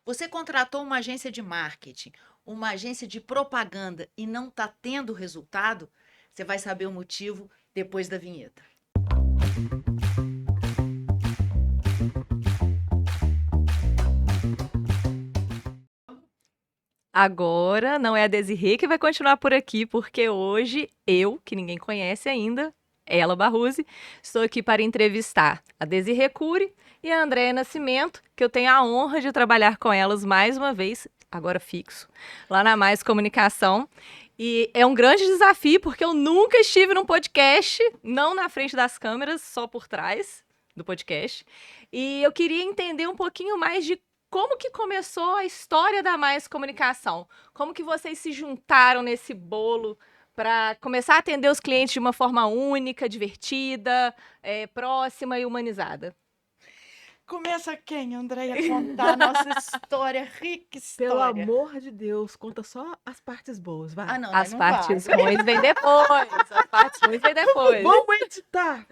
Você contratou uma agência de marketing, uma agência de propaganda e não está tendo resultado, você vai saber o motivo depois da vinheta. Agora não é a Desirê que vai continuar por aqui, porque hoje eu, que ninguém conhece ainda, ela Barruzzi, estou aqui para entrevistar a Desirê Cury e a Andréia Nascimento, que eu tenho a honra de trabalhar com elas mais uma vez, agora fixo, lá na Mais Comunicação. E é um grande desafio, porque eu nunca estive num podcast, não na frente das câmeras, só por trás do podcast. E eu queria entender um pouquinho mais de como que começou a história da Mais Comunicação? Como que vocês se juntaram nesse bolo para começar a atender os clientes de uma forma única, divertida, próxima e humanizada? Começa quem, Andréia, a contar a nossa história, rica Pelo história. amor de Deus, conta só as partes boas, vai. Ah, não, As não partes vai. ruins vêm depois. As partes ruins vêm depois. Vamos editar!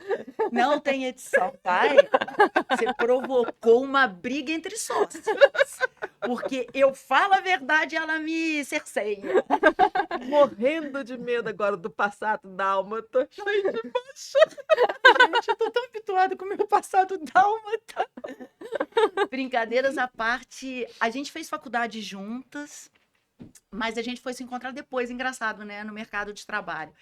Não tem edição, pai. Você provocou uma briga entre sócios. Porque eu falo a verdade e ela me cerceia. Morrendo de medo agora do passado dálmata. Gente, eu tô tão habituada com o meu passado dálmata. Brincadeiras à parte, a gente fez faculdade juntas, mas a gente foi se encontrar depois, engraçado, né? No mercado de trabalho.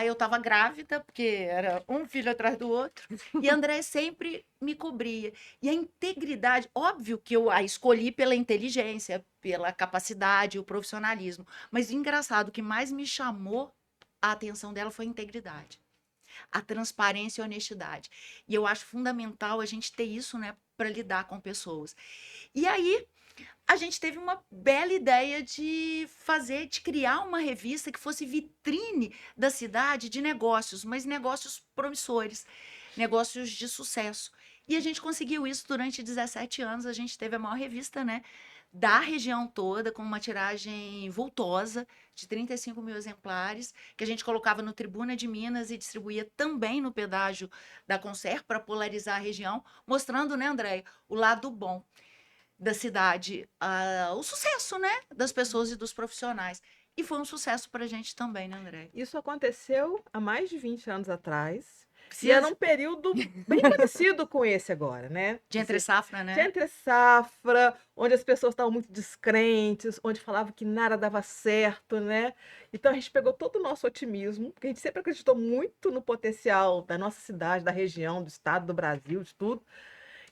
Eu tava grávida, porque era um filho atrás do outro, e a André sempre me cobria. E a integridade, óbvio que eu a escolhi pela inteligência, pela capacidade, o profissionalismo, mas engraçado, o que mais me chamou a atenção dela foi a integridade, a transparência e a honestidade. E eu acho fundamental a gente ter isso, né, para lidar com pessoas. E aí, a gente teve uma bela ideia de criar uma revista que fosse vitrine da cidade de negócios, mas negócios promissores, negócios de sucesso. E a gente conseguiu isso durante 17 anos. A gente teve a maior revista, né, da região toda, com uma tiragem vultosa de 35 mil exemplares, que a gente colocava no Tribuna de Minas e distribuía também no pedágio da Concer para polarizar a região, mostrando, né, Andréia, o lado bom da cidade, o sucesso, né, das pessoas e dos profissionais. E foi um sucesso para a gente também, né, André? Isso aconteceu há mais de 20 anos atrás. E Precisa era um período bem parecido com esse agora, né? de entre safra, De né? entre safra, onde as pessoas estavam muito descrentes, onde falavam que nada dava certo, né? Então a gente pegou todo o nosso otimismo, porque a gente sempre acreditou muito no potencial da nossa cidade, da região, do estado, do Brasil, de tudo.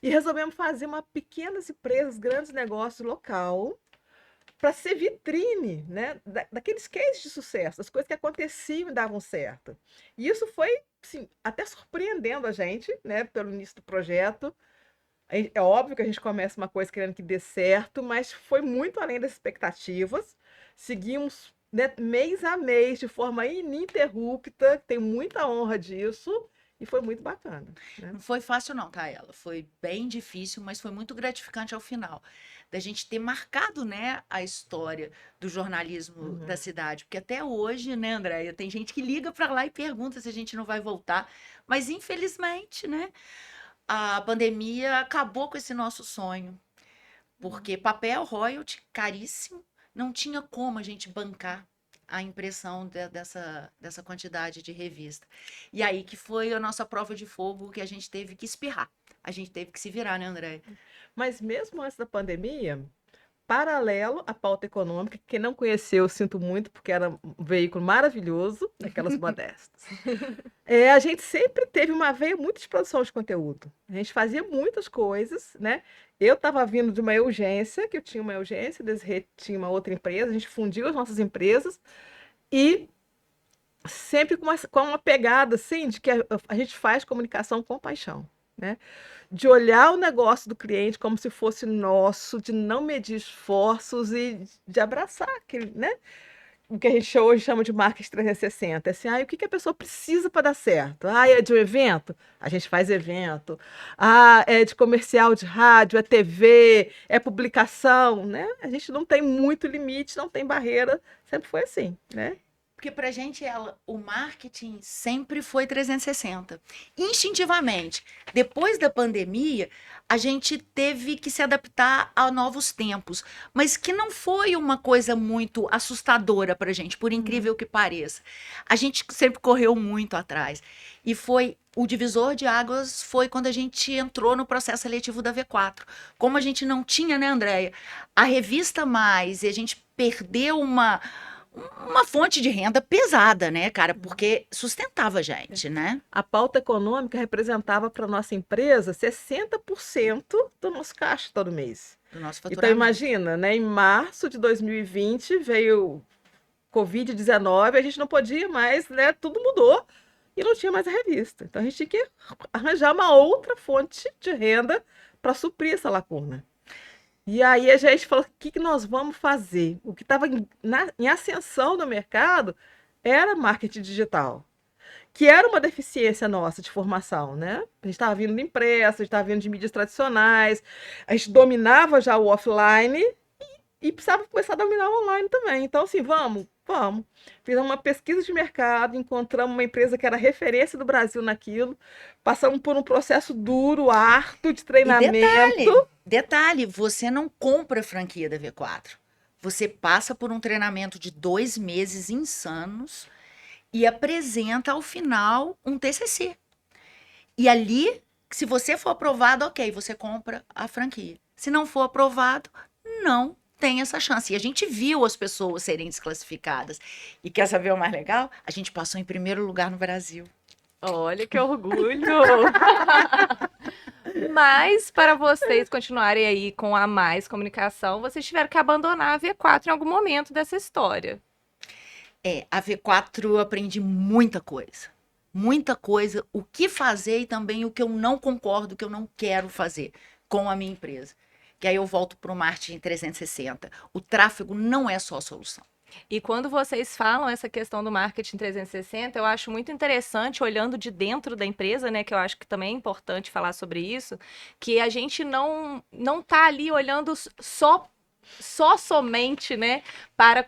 E resolvemos fazer uma pequenas empresas, grandes negócios local, para ser vitrine, né, daqueles cases de sucesso, das coisas que aconteciam e davam certo. E isso foi, assim, até surpreendendo a gente, né, pelo início do projeto. É óbvio que a gente começa uma coisa querendo que dê certo, mas foi muito além das expectativas. Seguimos, né, mês a mês, de forma ininterrupta, tenho muita honra disso, e foi muito bacana, né? Não foi fácil não, tá, ela? Foi bem difícil, mas foi muito gratificante ao final. Da gente ter marcado, né, a história do jornalismo da cidade. Porque até hoje, né, Andréia, tem gente que liga para lá e pergunta se a gente não vai voltar. Mas, infelizmente, né, a pandemia acabou com esse nosso sonho. Porque papel, royalty, caríssimo, não tinha como a gente bancar a impressão dessa quantidade de revista. E aí que foi a nossa prova de fogo que a gente teve que espirrar. A gente teve que se virar, né, André? Mas mesmo antes da pandemia, paralelo à pauta econômica, quem não conheceu, eu sinto muito, porque era um veículo maravilhoso, daquelas modestas. A gente sempre teve uma veia muito de produção de conteúdo. A gente fazia muitas coisas, né? Eu estava vindo de uma urgência, que eu tinha uma urgência, Desirê tinha uma outra empresa, a gente fundiu as nossas empresas e sempre com uma pegada, assim, de que a gente faz comunicação com paixão, né? De olhar o negócio do cliente como se fosse nosso, de não medir esforços e de abraçar aquele, né? O que a gente hoje chama de marketing 360. Assim, o que a pessoa precisa para dar certo? É de um evento? A gente faz evento. É de comercial de rádio, é TV, é publicação, né? A gente não tem muito limite, não tem barreira. Sempre foi assim, né? Porque pra gente, o marketing sempre foi 360. Instintivamente. Depois da pandemia, a gente teve que se adaptar a novos tempos. Mas que não foi uma coisa muito assustadora pra gente, por incrível que pareça. A gente sempre correu muito atrás. E o divisor de águas foi quando a gente entrou no processo seletivo da V4. Como a gente não tinha, né, Andréia, a revista mais, e a gente perdeu uma fonte de renda pesada, né, cara? Porque sustentava a gente, né? A pauta econômica representava para nossa empresa 60% do nosso caixa todo mês. Do nosso Então, faturamento. imagina, né? Em março de 2020 veio Covid-19, a gente não podia mais, né? Tudo mudou e não tinha mais a revista. Então, a gente tinha que arranjar uma outra fonte de renda para suprir essa lacuna. E aí a gente falou, o que nós vamos fazer? O que estava em ascensão no mercado era marketing digital, que era uma deficiência nossa de formação, né? A gente estava vindo de impresso, a gente estava vindo de mídias tradicionais, a gente dominava já o offline e precisava começar a dominar o online também. Então, assim, vamos. Fizemos uma pesquisa de mercado, encontramos uma empresa que era referência do Brasil naquilo, passamos por um processo duro, árduo de E treinamento. detalhe, você não compra a franquia da V4. Você passa por um treinamento de 2 meses insanos e apresenta ao final um TCC. E ali, se você for aprovado, ok, você compra a franquia. Se não for aprovado, não tem essa chance. E a gente viu as pessoas serem desclassificadas. E quer saber o mais legal? A gente passou em primeiro lugar no Brasil. Olha que orgulho! Mas para vocês continuarem aí com a Mais Comunicação, vocês tiveram que abandonar a V4 em algum momento dessa história. A V4 eu aprendi muita coisa. Muita coisa, o que fazer e também o que eu não concordo, o que eu não quero fazer com a minha empresa. Que aí eu volto para o marketing 360. O tráfego não é só a solução. E quando vocês falam essa questão do marketing 360, eu acho muito interessante, olhando de dentro da empresa, né, que eu acho que também é importante falar sobre isso, que a gente não tá ali olhando somente, né, para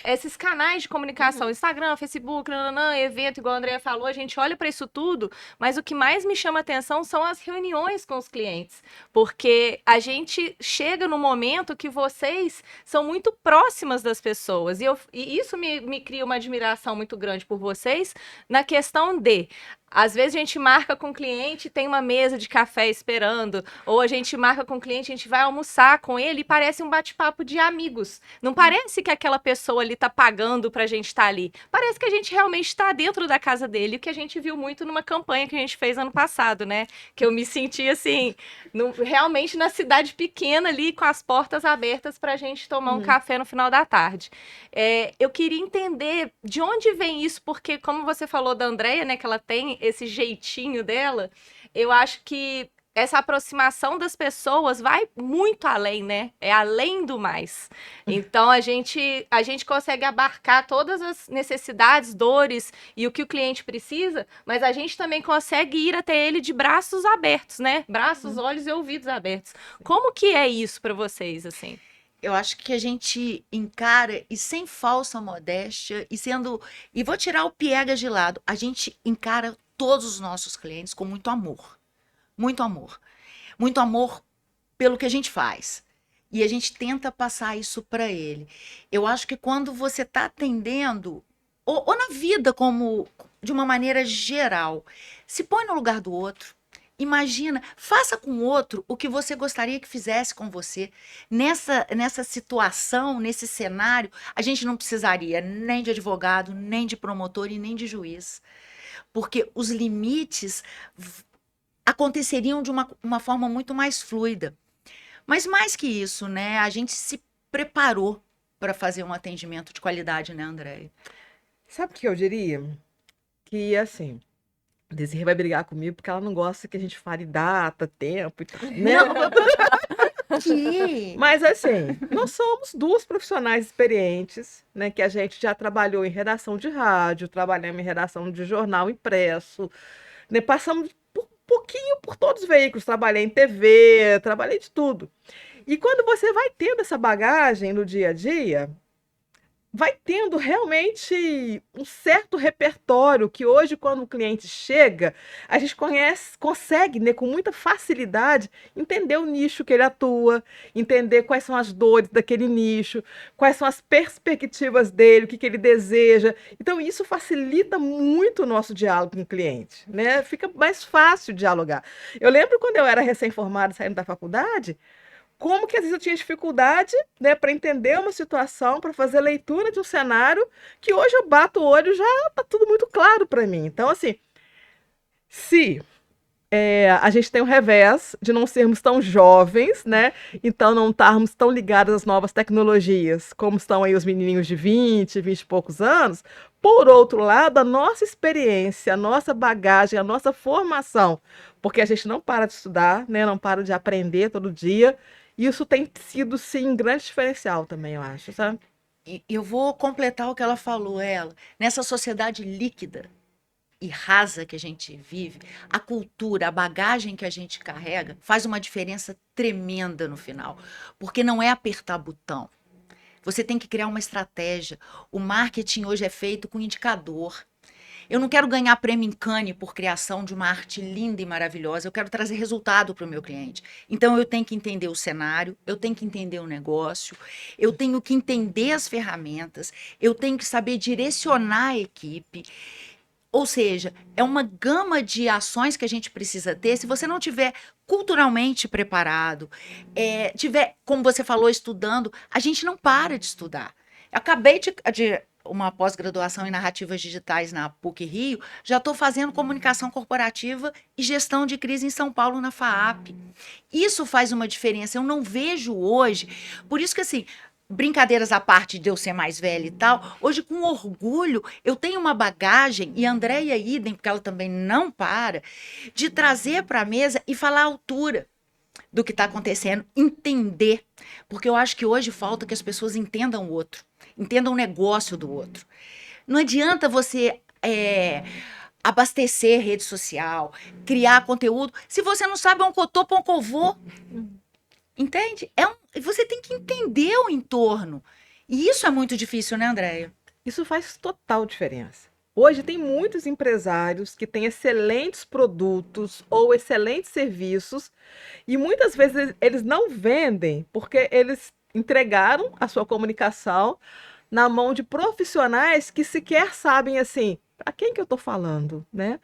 esses canais de comunicação, Instagram, Facebook, evento, igual a Andrea falou, a gente olha para isso tudo, mas o que mais me chama atenção são as reuniões com os clientes, porque a gente chega no momento que vocês são muito próximas das pessoas, e isso me cria uma admiração muito grande por vocês, na questão de às vezes a gente marca com o cliente, tem uma mesa de café esperando, ou a gente marca com o cliente, a gente vai almoçar com ele e parece um bate-papo de amigos. Não parece que aquela pessoa ali tá pagando pra gente estar ali. Parece que a gente realmente está dentro da casa dele, o que a gente viu muito numa campanha que a gente fez ano passado, né? Que eu me senti assim, realmente na cidade pequena ali, com as portas abertas pra gente tomar um café no final da tarde. Eu queria entender de onde vem isso, porque como você falou da Andrea, né, que ela tem esse jeitinho dela, eu acho que essa aproximação das pessoas vai muito além, né? É além do mais. Então, a gente consegue abarcar todas as necessidades, dores e o que o cliente precisa, mas a gente também consegue ir até ele de braços abertos, né? Braços, olhos e ouvidos abertos. Como que é isso para vocês, assim? Eu acho que a gente encara, e sem falsa modéstia, e vou tirar o piegas de lado, a gente encara todos os nossos clientes com muito amor. Muito amor. Muito amor pelo que a gente faz. E a gente tenta passar isso para ele. Eu acho que quando você está atendendo, ou na vida como de uma maneira geral, se põe no lugar do outro. Imagina, faça com o outro o que você gostaria que fizesse com você. Nessa situação, nesse cenário, a gente não precisaria nem de advogado, nem de promotor e nem de juiz. Porque os limites aconteceriam de uma forma muito mais fluida. Mas mais que isso, né? A gente se preparou para fazer um atendimento de qualidade, né, Andréia? Sabe o que eu diria? Que, assim, a Desirê vai brigar comigo porque ela não gosta que a gente fale data, tempo e tal, né? Que? Mas, assim, nós somos duas profissionais experientes, né? Que a gente já trabalhou em redação de rádio, trabalhamos em redação de jornal impresso, né? Passamos um pouquinho por todos os veículos, trabalhei em TV, trabalhei de tudo. E quando você vai tendo essa bagagem no dia a dia, vai tendo realmente um certo repertório que hoje, quando o cliente chega, a gente consegue, né, com muita facilidade, entender o nicho que ele atua, entender quais são as dores daquele nicho, quais são as perspectivas dele, o que ele deseja. Então, isso facilita muito o nosso diálogo com o cliente, né? Fica mais fácil dialogar. Eu lembro quando eu era recém-formada, saindo da faculdade, como que às vezes eu tinha dificuldade, né, para entender uma situação, para fazer leitura de um cenário, que hoje eu bato o olho e já está tudo muito claro para mim. Então, assim, se a gente tem o revés de não sermos tão jovens, né? Então não estarmos tão ligados às novas tecnologias, como estão aí os menininhos de 20 e poucos anos. Por outro lado, a nossa experiência, a nossa bagagem, a nossa formação, porque a gente não para de estudar, né? Não para de aprender todo dia. Isso tem sido, sim, um grande diferencial também, eu acho, sabe? E eu vou completar o que ela falou, nessa sociedade líquida e rasa que a gente vive, a cultura, a bagagem que a gente carrega faz uma diferença tremenda no final, porque não é apertar botão. Você tem que criar uma estratégia. O marketing hoje é feito com indicador. Eu não quero ganhar prêmio em Cannes por criação de uma arte linda e maravilhosa. Eu quero trazer resultado para o meu cliente. Então, eu tenho que entender o cenário, eu tenho que entender o negócio, eu tenho que entender as ferramentas, eu tenho que saber direcionar a equipe. Ou seja, é uma gama de ações que a gente precisa ter. Se você não tiver culturalmente preparado, tiver, como você falou, estudando, a gente não para de estudar. Eu acabei de uma pós-graduação em narrativas digitais na PUC Rio, já estou fazendo comunicação corporativa e gestão de crise em São Paulo na FAAP. Isso faz uma diferença. Eu não vejo hoje, por isso que assim, brincadeiras à parte de eu ser mais velha e tal, hoje com orgulho eu tenho uma bagagem, e a Andréia idem, porque ela também não para, de trazer para a mesa e falar à altura do que está acontecendo, entender, porque eu acho que hoje falta que as pessoas entendam o outro, entendam o negócio do outro. Não adianta você abastecer rede social, criar conteúdo, se você não sabe onde eu tô, pra onde eu vou. Entende? Você tem que entender o entorno. E isso é muito difícil, né, Andréia? Isso faz total diferença. Hoje tem muitos empresários que têm excelentes produtos ou excelentes serviços e muitas vezes eles não vendem porque eles entregaram a sua comunicação na mão de profissionais que sequer sabem assim, para quem que eu estou falando, né?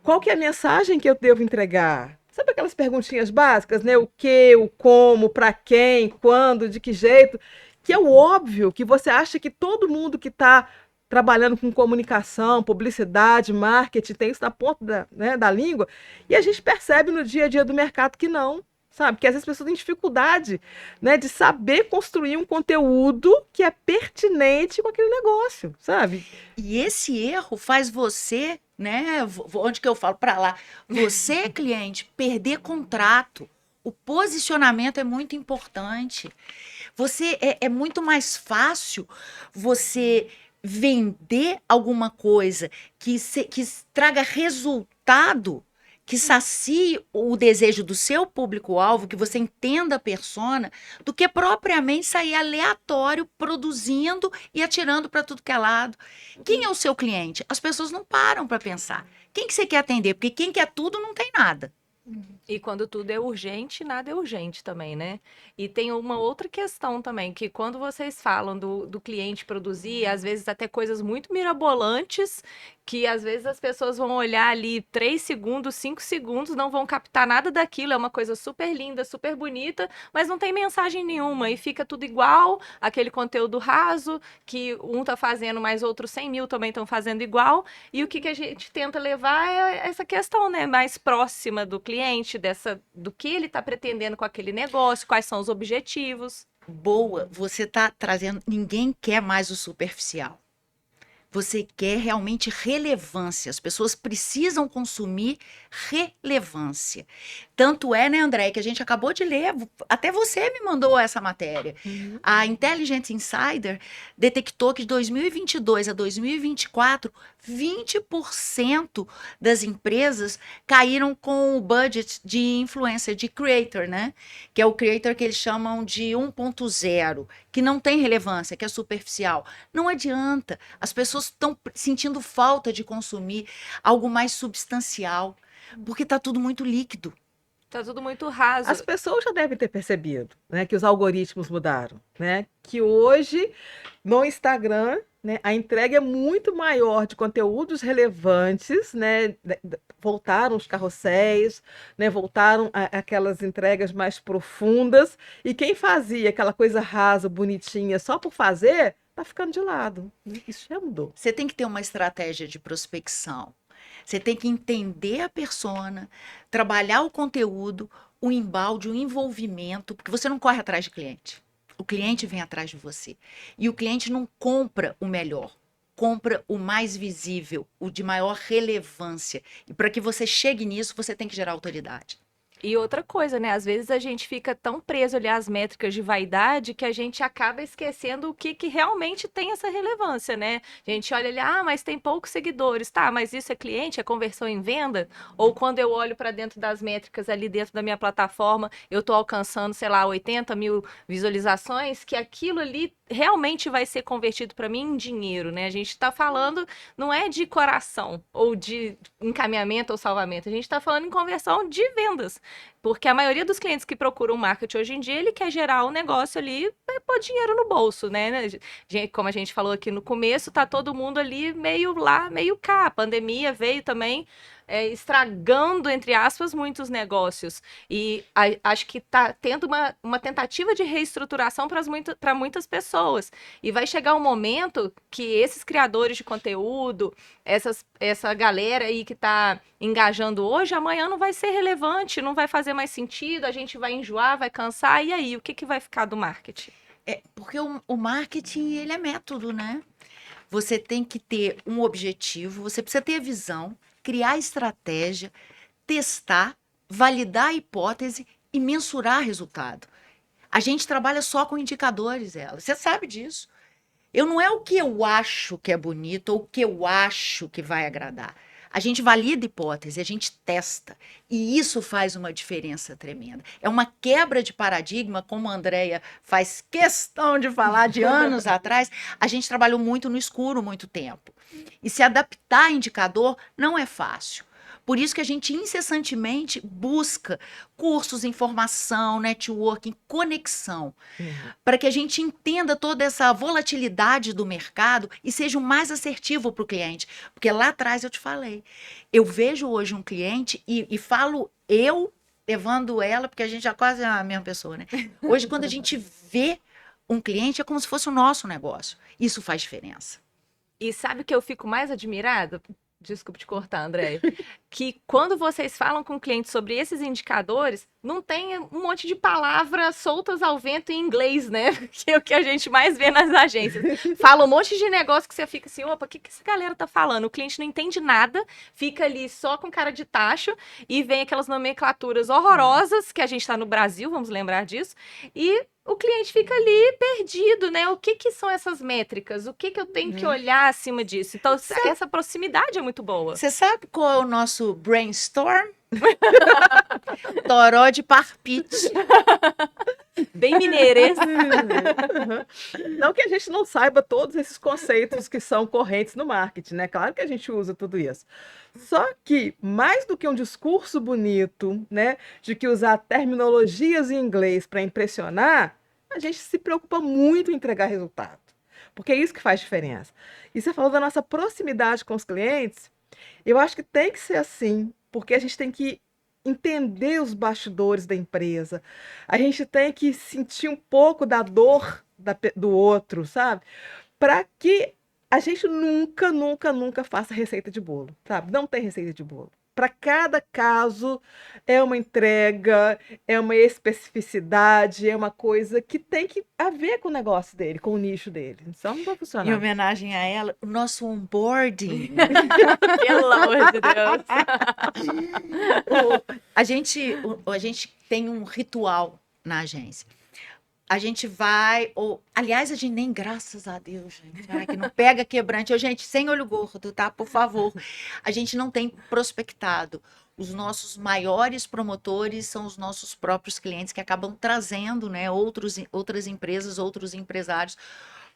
Qual que é a mensagem que eu devo entregar? Sabe aquelas perguntinhas básicas, né? O que, o como, para quem, quando, de que jeito? Que é o óbvio que você acha que todo mundo que está trabalhando com comunicação, publicidade, marketing, tem isso na ponta da língua, e a gente percebe no dia a dia do mercado que não, sabe? Que às vezes as pessoas têm dificuldade, né, de saber construir um conteúdo que é pertinente com aquele negócio, sabe? E esse erro faz você, né? Onde que eu falo? Para lá. Você, cliente, perder contrato. O posicionamento é muito importante. Você é muito mais fácil você vender alguma coisa que traga resultado, que sacie o desejo do seu público-alvo, que você entenda a persona, do que propriamente sair aleatório, produzindo e atirando para tudo que é lado. Quem é o seu cliente? As pessoas não param para pensar. Quem que você quer atender? Porque quem quer tudo não tem nada. E quando tudo é urgente, nada é urgente também, né? E tem uma outra questão também, que quando vocês falam do cliente produzir, às vezes até coisas muito mirabolantes, que às vezes as pessoas vão olhar ali 3 segundos, 5 segundos, não vão captar nada daquilo, é uma coisa super linda, super bonita, mas não tem mensagem nenhuma, e fica tudo igual, aquele conteúdo raso, que um tá fazendo, mas outros 100 mil também estão fazendo igual, e o que a gente tenta levar é essa questão, né, mais próxima do cliente, do que ele está pretendendo com aquele negócio, quais são os objetivos. Boa, você está trazendo. Ninguém quer mais o superficial. Você quer realmente relevância. As pessoas precisam consumir relevância. Tanto é, né, André, que a gente acabou de ler, até você me mandou essa matéria. A Intelligence Insider detectou que de 2022 a 2024, 20% das empresas caíram com o budget de influencer, de creator, né? Que é o creator que eles chamam de 1.0, que não tem relevância, que é superficial. Não adianta. As pessoas estão sentindo falta de consumir algo mais substancial, porque está tudo muito líquido. Tá tudo muito raso. As pessoas já devem ter percebido, né, que os algoritmos mudaram, né? Que hoje no Instagram, né, a entrega é muito maior de conteúdos relevantes, né? Voltaram os carrosséis, né? Voltaram aquelas entregas mais profundas. E quem fazia aquela coisa rasa, bonitinha, só por fazer, tá ficando de lado. Isso já mudou. Você tem que ter uma estratégia de prospecção. Você tem que entender a persona, trabalhar o conteúdo, o embalde, o envolvimento, porque você não corre atrás de cliente. O cliente vem atrás de você. E o cliente não compra o melhor, compra o mais visível, o de maior relevância. E para que você chegue nisso, você tem que gerar autoridade. E outra coisa, né? Às vezes a gente fica tão preso ali às métricas de vaidade que a gente acaba esquecendo o que realmente tem essa relevância, né? A gente olha ali, mas tem poucos seguidores, tá? Mas isso é cliente, é conversão em venda? Ou quando eu olho para dentro das métricas ali dentro da minha plataforma, eu tô alcançando, sei lá, 80 mil visualizações, que aquilo ali realmente vai ser convertido para mim em dinheiro, né? A gente está falando, não é de coração ou de encaminhamento ou salvamento, a gente está falando em conversão de vendas. Porque a maioria dos clientes que procuram marketing hoje em dia, ele quer gerar um negócio ali e pôr dinheiro no bolso, né? Como a gente falou aqui no começo, tá todo mundo ali meio lá, meio cá. A pandemia veio também estragando, entre aspas, muitos negócios. E acho que tá tendo uma tentativa de reestruturação para muitas pessoas. E vai chegar um momento que esses criadores de conteúdo, essa galera aí que tá engajando hoje, amanhã não vai ser relevante, não vai fazer mais sentido, a gente vai enjoar, vai cansar, e aí, o que vai ficar do marketing? Porque o marketing, ele é método, né? Você tem que ter um objetivo, você precisa ter visão, criar estratégia, testar, validar a hipótese e mensurar resultado. A gente trabalha só com indicadores, você sabe disso. Não é o que eu acho que é bonito ou o que eu acho que vai agradar. A gente valida hipótese, a gente testa. E isso faz uma diferença tremenda. É uma quebra de paradigma, como a Andrea faz questão de falar de anos atrás. A gente trabalhou muito no escuro muito tempo. E se adaptar a indicador não é fácil. Por isso que a gente incessantemente busca cursos, informação, networking, conexão, para que a gente entenda toda essa volatilidade do mercado e seja o mais assertivo para o cliente. Porque lá atrás eu te falei, eu vejo hoje um cliente e falo eu levando ela, porque a gente já quase é a mesma pessoa, né? Hoje, quando a gente vê um cliente, é como se fosse o nosso negócio. Isso faz diferença. E sabe o que eu fico mais admirada? Desculpe te cortar, André. Que quando vocês falam com o cliente sobre esses indicadores, não tem um monte de palavras soltas ao vento em inglês, né? Que é o que a gente mais vê nas agências. Fala um monte de negócio que você fica assim, opa, o que essa galera tá falando? O cliente não entende nada, fica ali só com cara de tacho e vem aquelas nomenclaturas horrorosas, que a gente tá no Brasil, vamos lembrar disso, e o cliente fica ali perdido, né? O que são essas métricas? O que eu tenho que olhar acima disso? Então, essa proximidade é muito boa. Você sabe qual é o nosso brainstorm? Toró de parpite. Bem mineires. Não que a gente não saiba todos esses conceitos que são correntes no marketing, né? Claro que a gente usa tudo isso. Só que, mais do que um discurso bonito, né? De que usar terminologias em inglês para impressionar, a gente se preocupa muito em entregar resultado. Porque é isso que faz diferença. E você falou da nossa proximidade com os clientes, eu acho que tem que ser assim, porque a gente tem que entender os bastidores da empresa. A gente tem que sentir um pouco da dor do outro, sabe? Para que a gente nunca faça receita de bolo, sabe? Não tem receita de bolo. para cada caso é uma entrega, é uma especificidade, é uma coisa que tem que a ver com o negócio dele, com o nicho dele. Senão não vai Em funcionar. homenagem a ela, o nosso onboarding. Pelo amor de Deus. A gente tem um ritual na agência. A gente vai, aliás, a gente nem, graças a Deus, gente, ai, que não pega quebrante. Gente, sem olho gordo, tá? Por favor. A gente não tem prospectado. Os nossos maiores promotores são os nossos próprios clientes que acabam trazendo, né, outras empresas, outros empresários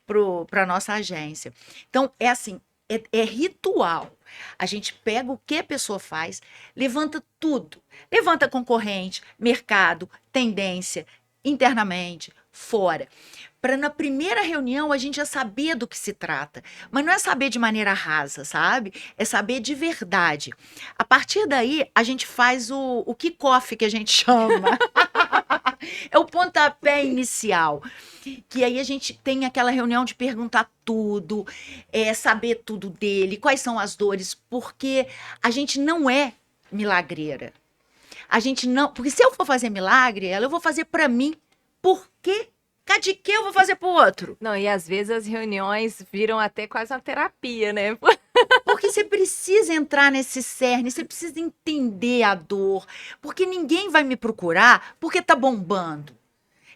para a nossa agência. Então, é assim, é ritual. A gente pega o que a pessoa faz, levanta tudo. Levanta concorrente, mercado, tendência, internamente, fora. Para na primeira reunião a gente já saber do que se trata. Mas não é saber de maneira rasa, sabe? É saber de verdade. A partir daí, a gente faz o kickoff que a gente chama. É o pontapé inicial. Que aí a gente tem aquela reunião de perguntar tudo, saber tudo dele, quais são as dores, porque a gente não é milagreira. A gente não. Porque se eu for fazer milagre, eu vou fazer para mim. Por quê? De que eu vou fazer pro outro? Não, e às vezes as reuniões viram até quase uma terapia, né? Porque você precisa entrar nesse cerne, você precisa entender a dor. Porque ninguém vai me procurar porque tá bombando.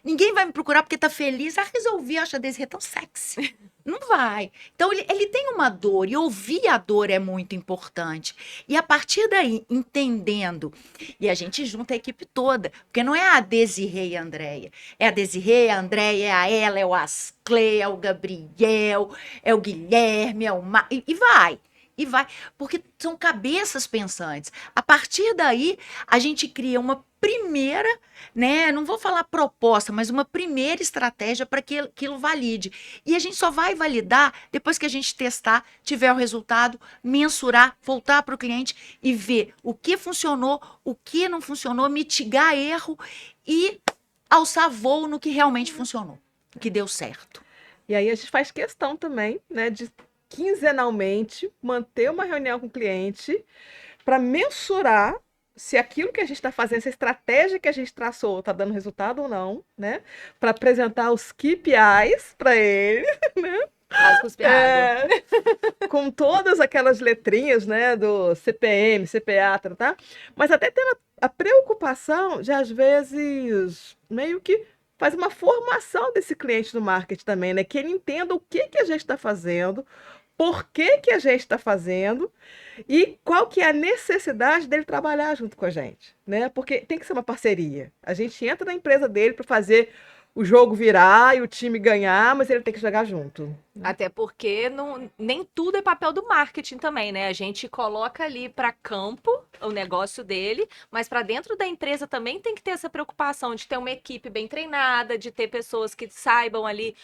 Ninguém vai me procurar porque tá feliz. Resolvi, acha desse tão sexy. Não vai. Então, ele tem uma dor, e ouvir a dor é muito importante. E a partir daí, entendendo, e a gente junta a equipe toda, porque não é a Desirê e a Andréia. É a Desirê, a Andréia, é a ela, é o Asclé, é o Gabriel, é o Guilherme, é o e vai. E vai, porque são cabeças pensantes. A partir daí, a gente cria uma primeira, né? Não vou falar proposta, mas uma primeira estratégia para que aquilo valide. E a gente só vai validar depois que a gente testar, tiver o resultado, mensurar, voltar para o cliente e ver o que funcionou, o que não funcionou, mitigar erro e alçar voo no que realmente funcionou, que deu certo. E aí a gente faz questão também, né, de quinzenalmente manter uma reunião com o cliente para mensurar se aquilo que a gente está fazendo, essa estratégia que a gente traçou está dando resultado ou não, né? Para apresentar os KPIs para ele, né? Com todas aquelas letrinhas, né, do CPM, CPA, tá? Mas até tendo a preocupação de, às vezes, meio que faz uma formação desse cliente do marketing também, né? Que ele entenda o que a gente está fazendo, por que a gente está fazendo e qual que é a necessidade dele trabalhar junto com a gente, né? Porque tem que ser uma parceria. A gente entra na empresa dele para fazer o jogo virar e o time ganhar, mas ele tem que jogar junto. Até porque nem tudo é papel do marketing também, né? A gente coloca ali para campo o negócio dele, mas para dentro da empresa também tem que ter essa preocupação de ter uma equipe bem treinada, de ter pessoas que saibam ali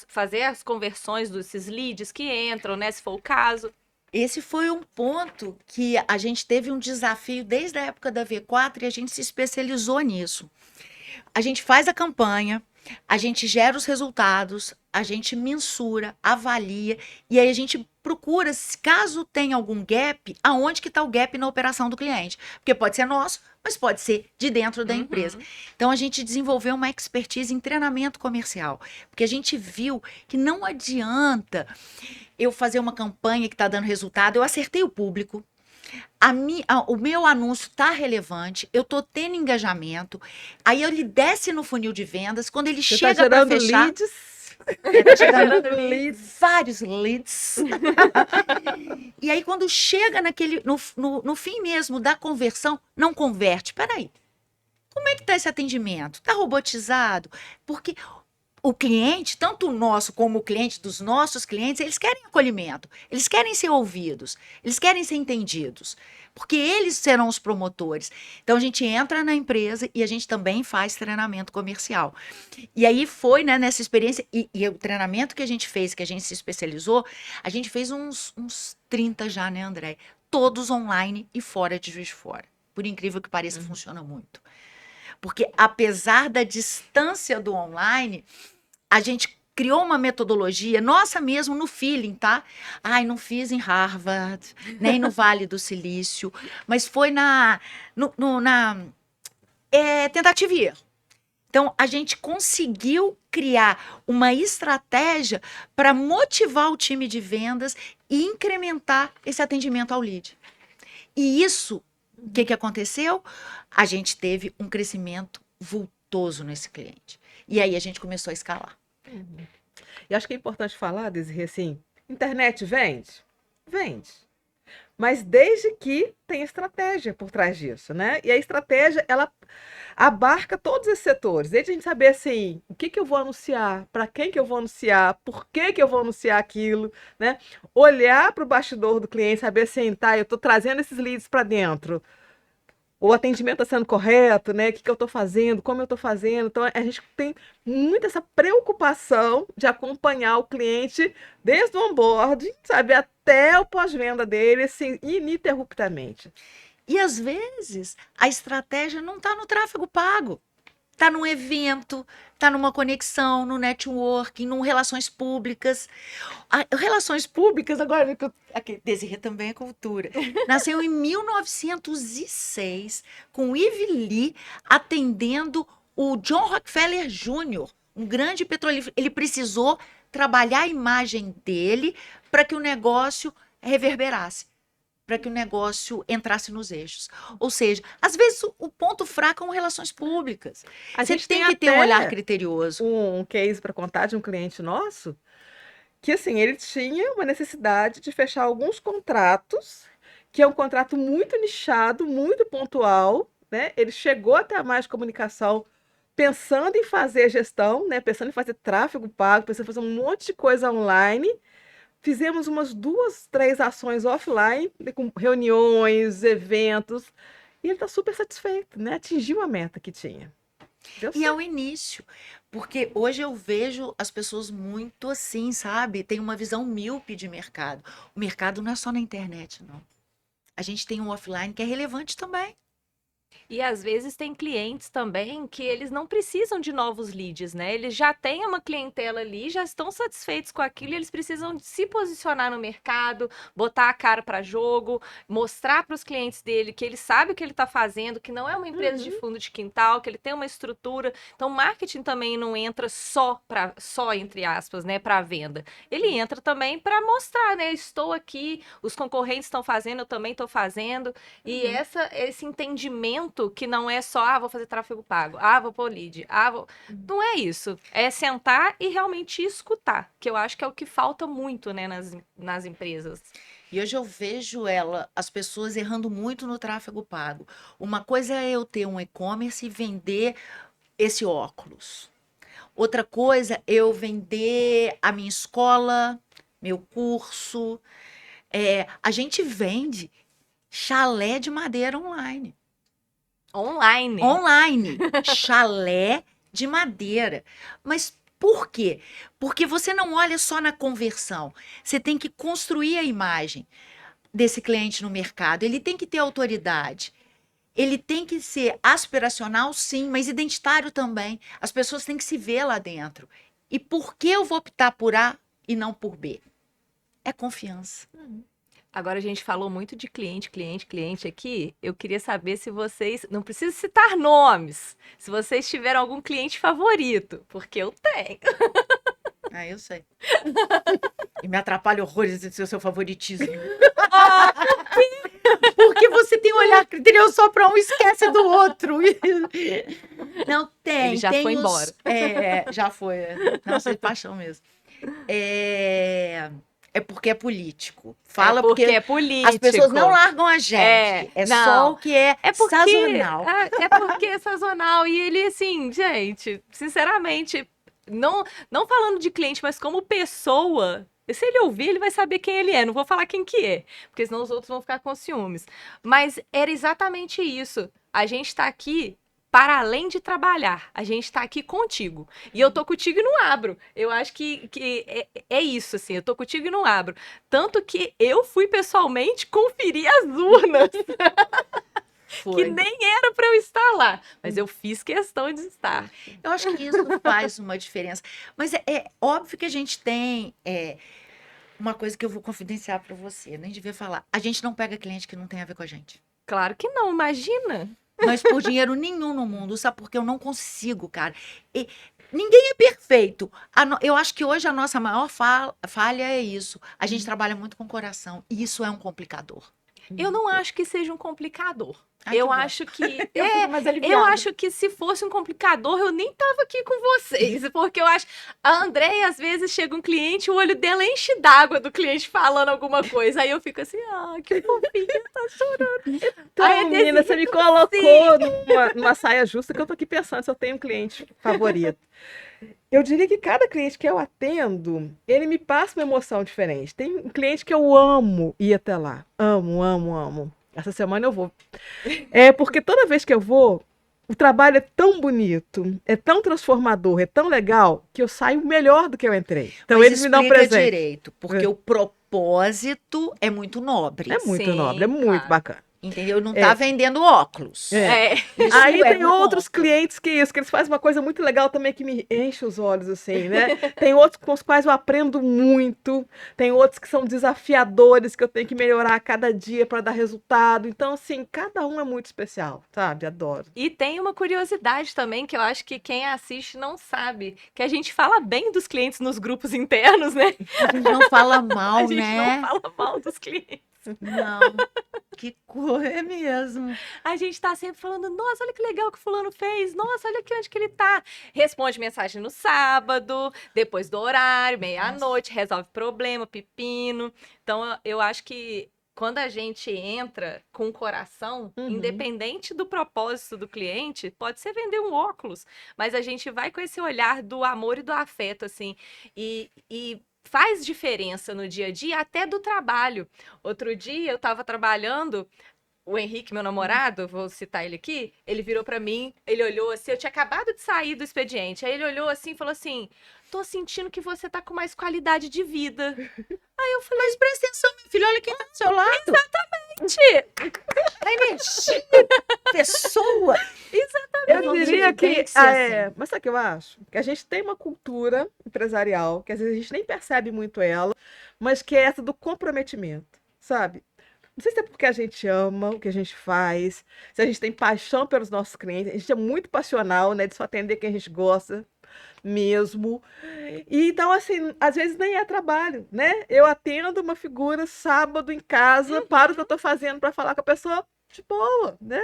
fazer as conversões desses leads que entram, né? Se for o caso. Esse foi um ponto que a gente teve um desafio desde a época da V4 e a gente se especializou nisso. A gente faz a campanha, a gente gera os resultados, a gente mensura, avalia e aí a gente procura, caso tenha algum gap, aonde que está o gap na operação do cliente. Porque pode ser nosso, mas pode ser de dentro da empresa. Então, a gente desenvolveu uma expertise em treinamento comercial. Porque a gente viu que não adianta eu fazer uma campanha que está dando resultado, eu acertei o público, o meu anúncio está relevante, eu estou tendo engajamento, aí ele desce no funil de vendas, quando ele Você chega para fechar... Tá chegando vários leads. E aí, quando chega no fim mesmo da conversão, não converte. Peraí, como é que está esse atendimento? Está robotizado? Porque o cliente, tanto o nosso como o cliente dos nossos clientes, eles querem acolhimento, eles querem ser ouvidos, eles querem ser entendidos, porque eles serão os promotores. Então, a gente entra na empresa e a gente também faz treinamento comercial. E aí foi, né, nessa experiência, e o treinamento que a gente fez, que a gente se especializou, a gente fez uns 30 já, né, André? Todos online e fora de Juiz de Fora. Por incrível que pareça, funciona muito. Porque, apesar da distância do online, a gente criou uma metodologia, nossa mesmo, no feeling, tá? Ai, não fiz em Harvard, nem no Vale do Silício, mas foi na tentativa e erro. Então, a gente conseguiu criar uma estratégia para motivar o time de vendas e incrementar esse atendimento ao lead. E isso, o que aconteceu? A gente teve um crescimento vultoso nesse cliente. E aí a gente começou a escalar. E acho que é importante falar, Desirê, assim, internet vende? Vende. Mas desde que tem estratégia por trás disso, né? E a estratégia, ela abarca todos esses setores. Desde a gente saber, assim, o que eu vou anunciar, para quem que eu vou anunciar, por que eu vou anunciar aquilo, né? Olhar para o bastidor do cliente, saber assim, tá, eu estou trazendo esses leads para dentro. O atendimento está sendo correto, né? O que eu estou fazendo, como eu estou fazendo. Então, a gente tem muito essa preocupação de acompanhar o cliente desde o onboarding, sabe, até o pós-venda dele, assim, ininterruptamente. E, às vezes, a estratégia não está no tráfego pago. Está num evento, está numa conexão, no networking, num relações públicas. Relações públicas, agora, Desirê também é cultura. Nasceu em 1906, com Ivy Lee atendendo o John Rockefeller Jr., um grande petrolífero. Ele precisou trabalhar a imagem dele para que o negócio reverberasse, para que o negócio entrasse nos eixos. Ou seja, às vezes o ponto fraco são relações públicas. Você tem que ter um olhar criterioso. Um case para contar de um cliente nosso, que assim, ele tinha uma necessidade de fechar alguns contratos, que é um contrato muito nichado, muito pontual, né? Ele chegou até a Mais Comunicação pensando em fazer gestão, né? Pensando em fazer tráfego pago, pensando em fazer um monte de coisa online. Fizemos umas 2, 3 ações offline, com reuniões, eventos, e ele está super satisfeito, né? Atingiu a meta que tinha. E é o início, porque hoje eu vejo as pessoas muito assim, sabe? Tem uma visão míope de mercado. O mercado não é só na internet, não. A gente tem um offline que é relevante também. E às vezes tem clientes também que eles não precisam de novos leads, né? Eles já têm uma clientela ali, já estão satisfeitos com aquilo e eles precisam de se posicionar no mercado, botar a cara para jogo, mostrar para os clientes dele que ele sabe o que ele está fazendo, que não é uma empresa de fundo de quintal, que ele tem uma estrutura. Então, marketing também não entra só entre aspas, né, para venda. Ele entra também para mostrar, né? Estou aqui, os concorrentes estão fazendo, eu também estou fazendo. E esse entendimento que não é só, vou fazer tráfego pago, vou pôr lead, Não é isso. É sentar e realmente escutar, que eu acho que é o que falta muito, né, nas empresas. E hoje eu vejo as pessoas errando muito no tráfego pago. Uma coisa é eu ter um e-commerce e vender esse óculos. Outra coisa é eu vender a minha escola, meu curso. A gente vende chalé de madeira online. Online. Chalé de madeira. Mas por quê? Porque você não olha só na conversão. Você tem que construir a imagem desse cliente no mercado. Ele tem que ter autoridade. Ele tem que ser aspiracional, sim, mas identitário também. As pessoas têm que se ver lá dentro. E por que eu vou optar por A e não por B? É confiança. Agora a gente falou muito de cliente aqui. Eu queria saber se vocês, não precisa citar nomes, se vocês tiveram algum cliente favorito, porque eu tenho. Eu sei. E me atrapalha horrores de ser o seu favoritismo. Porque você tem um olhar criterioso só para um, esquece do outro. Não tem. Ele já foi embora. Já foi. Nossa, é paixão mesmo. É porque é político. Fala porque é político. As pessoas não largam a gente. Só o que é sazonal. É porque é sazonal. E ele, assim, gente, sinceramente, não falando de cliente, mas como pessoa, se ele ouvir, ele vai saber quem ele é. Não vou falar quem que é, porque senão os outros vão ficar com ciúmes. Mas era exatamente isso. A gente tá aqui para além de trabalhar, a gente tá aqui contigo. E eu tô contigo e não abro. Eu acho que é isso, assim, eu tô contigo e não abro. Tanto que eu fui pessoalmente conferir as urnas. Foi. que nem era para eu estar lá, mas eu fiz questão de estar. Eu acho que isso faz uma diferença. Mas é óbvio que a gente tem uma coisa que eu vou confidenciar para você, nem devia falar. A gente não pega cliente que não tem a ver com a gente. Claro que não, imagina. Mas por dinheiro nenhum no mundo, sabe? Porque eu não consigo, cara. E ninguém é perfeito. Eu acho que hoje a nossa maior falha é isso. A gente trabalha muito com o coração. E isso é um complicador. Eu não acho que seja um complicador. Ai, que Eu bom. acho que Eu fico mais eu aliviada. acho que se fosse um complicador, eu nem tava aqui com vocês, porque eu acho a Andréia às vezes chega um cliente, o olho dela enche d'água do cliente falando alguma coisa, aí eu fico assim, que fofinha, tá chorando. Então, Aí, menina, você me colocou numa saia justa que eu tô aqui pensando se eu tenho um cliente favorito. Eu diria que cada cliente que eu atendo, ele me passa uma emoção diferente. Tem um cliente que eu amo ir até lá. Amo, amo, amo. Essa semana eu vou. Porque toda vez que eu vou, o trabalho é tão bonito, é tão transformador, é tão legal, que eu saio melhor do que eu entrei. Então Mas eles me dão explica presente. direito, porque o propósito é muito nobre. É muito Sim, nobre, é muito claro. bacana. Entendeu? Não tá vendendo óculos. É. É. Isso Aí é tem um outros ponto. clientes que eles fazem uma coisa muito legal também que me enche os olhos, assim, né? Tem outros com os quais eu aprendo muito, tem outros que são desafiadores, que eu tenho que melhorar a cada dia para dar resultado. Então, assim, cada um é muito especial, sabe? Adoro. E tem uma curiosidade também que eu acho que quem assiste não sabe, que a gente fala bem dos clientes nos grupos internos, né? A gente não fala mal, A gente né? não fala mal dos clientes. Não. Que coisa é mesmo. A gente tá sempre falando, nossa, olha que legal que o fulano fez, nossa, olha aqui onde que ele tá. Responde mensagem no sábado, depois do horário, meia-noite, resolve problema, pepino. Então, eu acho que quando a gente entra com o coração, independente do propósito do cliente, pode ser vender um óculos, mas a gente vai com esse olhar do amor e do afeto, assim, e faz diferença no dia a dia, até do trabalho. Outro dia eu tava trabalhando, o Henrique, meu namorado, vou citar ele aqui, ele virou pra mim, ele olhou assim, eu tinha acabado de sair do expediente, aí ele olhou assim e falou assim, tô sentindo que você tá com mais qualidade de vida. Aí eu falei, Mas presta atenção, meu filho, olha quem tá do seu lado. gente, A energia, pessoa. Eu Não, diria tem que, que ser assim. mas sabe o que eu acho? Que a gente tem uma cultura empresarial, que às vezes a gente nem percebe muito ela, mas que é essa do comprometimento, sabe? Não sei se é porque a gente ama o que a gente faz, se a gente tem paixão pelos nossos clientes, a gente é muito passional, né, de só atender quem a gente gosta mesmo. E então, assim, às vezes nem é trabalho, né? Eu atendo uma figura sábado em casa, paro o que eu tô fazendo para falar com a pessoa de boa, né?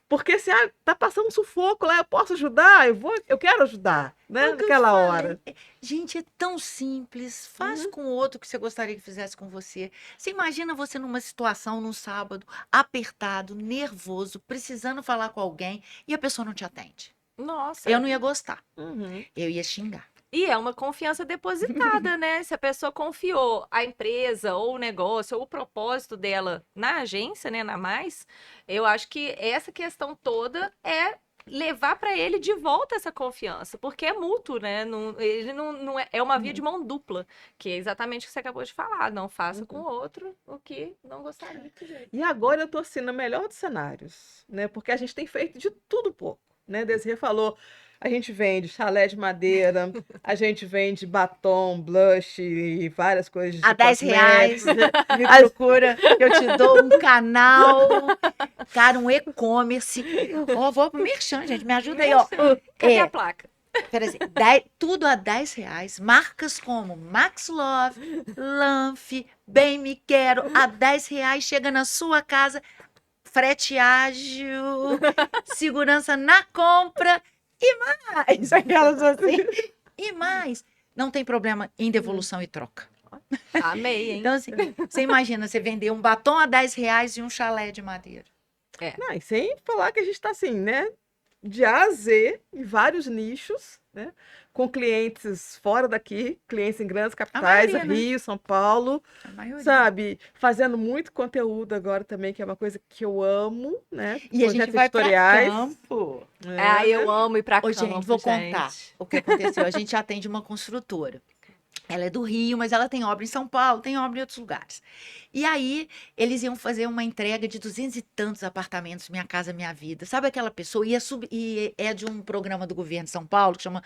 Porque se tá passando um sufoco lá, eu posso ajudar, eu quero ajudar, né? É o que eu Naquela falei. hora. Gente, é tão simples. Faz com o outro o que você gostaria que fizesse com você. Você imagina você numa situação, num sábado, apertado, nervoso, precisando falar com alguém e a pessoa não te atende. nossa. Eu não ia gostar. Uhum. Eu ia xingar. E é uma confiança depositada, né? Se a pessoa confiou a empresa ou o negócio ou o propósito dela na agência, né, na Mais, eu acho que essa questão toda é levar para ele de volta essa confiança, porque é mútuo, né? Ele não é uma via de mão dupla, que é exatamente o que você acabou de falar. Não faça com o outro o que não gostaria de fazer. E agora eu tô assim, no melhor dos cenários, né? Porque a gente tem feito de tudo um pouco, né? Desirê falou, a gente vende chalé de madeira, a gente vende batom, blush e várias coisas de A R$10, cosméticos. me procura, que eu te dou um canal, cara, um e-commerce. Ó, vou pro Merchan, gente, me ajuda aí, ó. Cadê a placa? Peraí, tudo a R$10. Marcas como Max Love, Lanf, Bem Me Quero, a R$10 chega na sua casa, frete ágil, segurança na compra e mais. Aquelas assim. E mais. Não tem problema em devolução e troca. Amei, hein? Então, assim, você imagina você vender um batom a R$10 e um chalé de madeira. Não, e sem falar que a gente está assim, né? De A a Z, em vários nichos, né? Com clientes fora daqui, clientes em grandes capitais, maioria, né? Rio, São Paulo, A maioria. sabe? Fazendo muito conteúdo agora também, que é uma coisa que eu amo, né? E a gente Projetos vai para editoriais. campo. Eu amo ir pra Ô, campo, gente, vou contar gente. o que aconteceu. A gente atende uma construtora. Ela é do Rio, mas ela tem obra em São Paulo, tem obra em outros lugares. E aí, eles iam fazer uma entrega de 200 e tantos apartamentos, Minha Casa Minha Vida. Sabe aquela pessoa? E é de um programa do governo de São Paulo que chama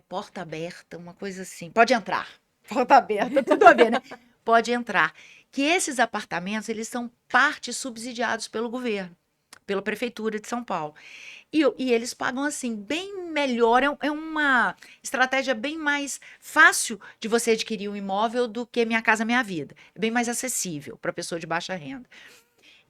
Porta Aberta, uma coisa assim. Pode entrar. Porta Aberta, tudo a ver, né? Pode entrar. Que esses apartamentos, eles são parte subsidiados pelo governo, pela Prefeitura de São Paulo. E eles pagam assim, bem melhor, é uma estratégia bem mais fácil de você adquirir um imóvel do que Minha Casa Minha Vida. É bem mais acessível para pessoa de baixa renda.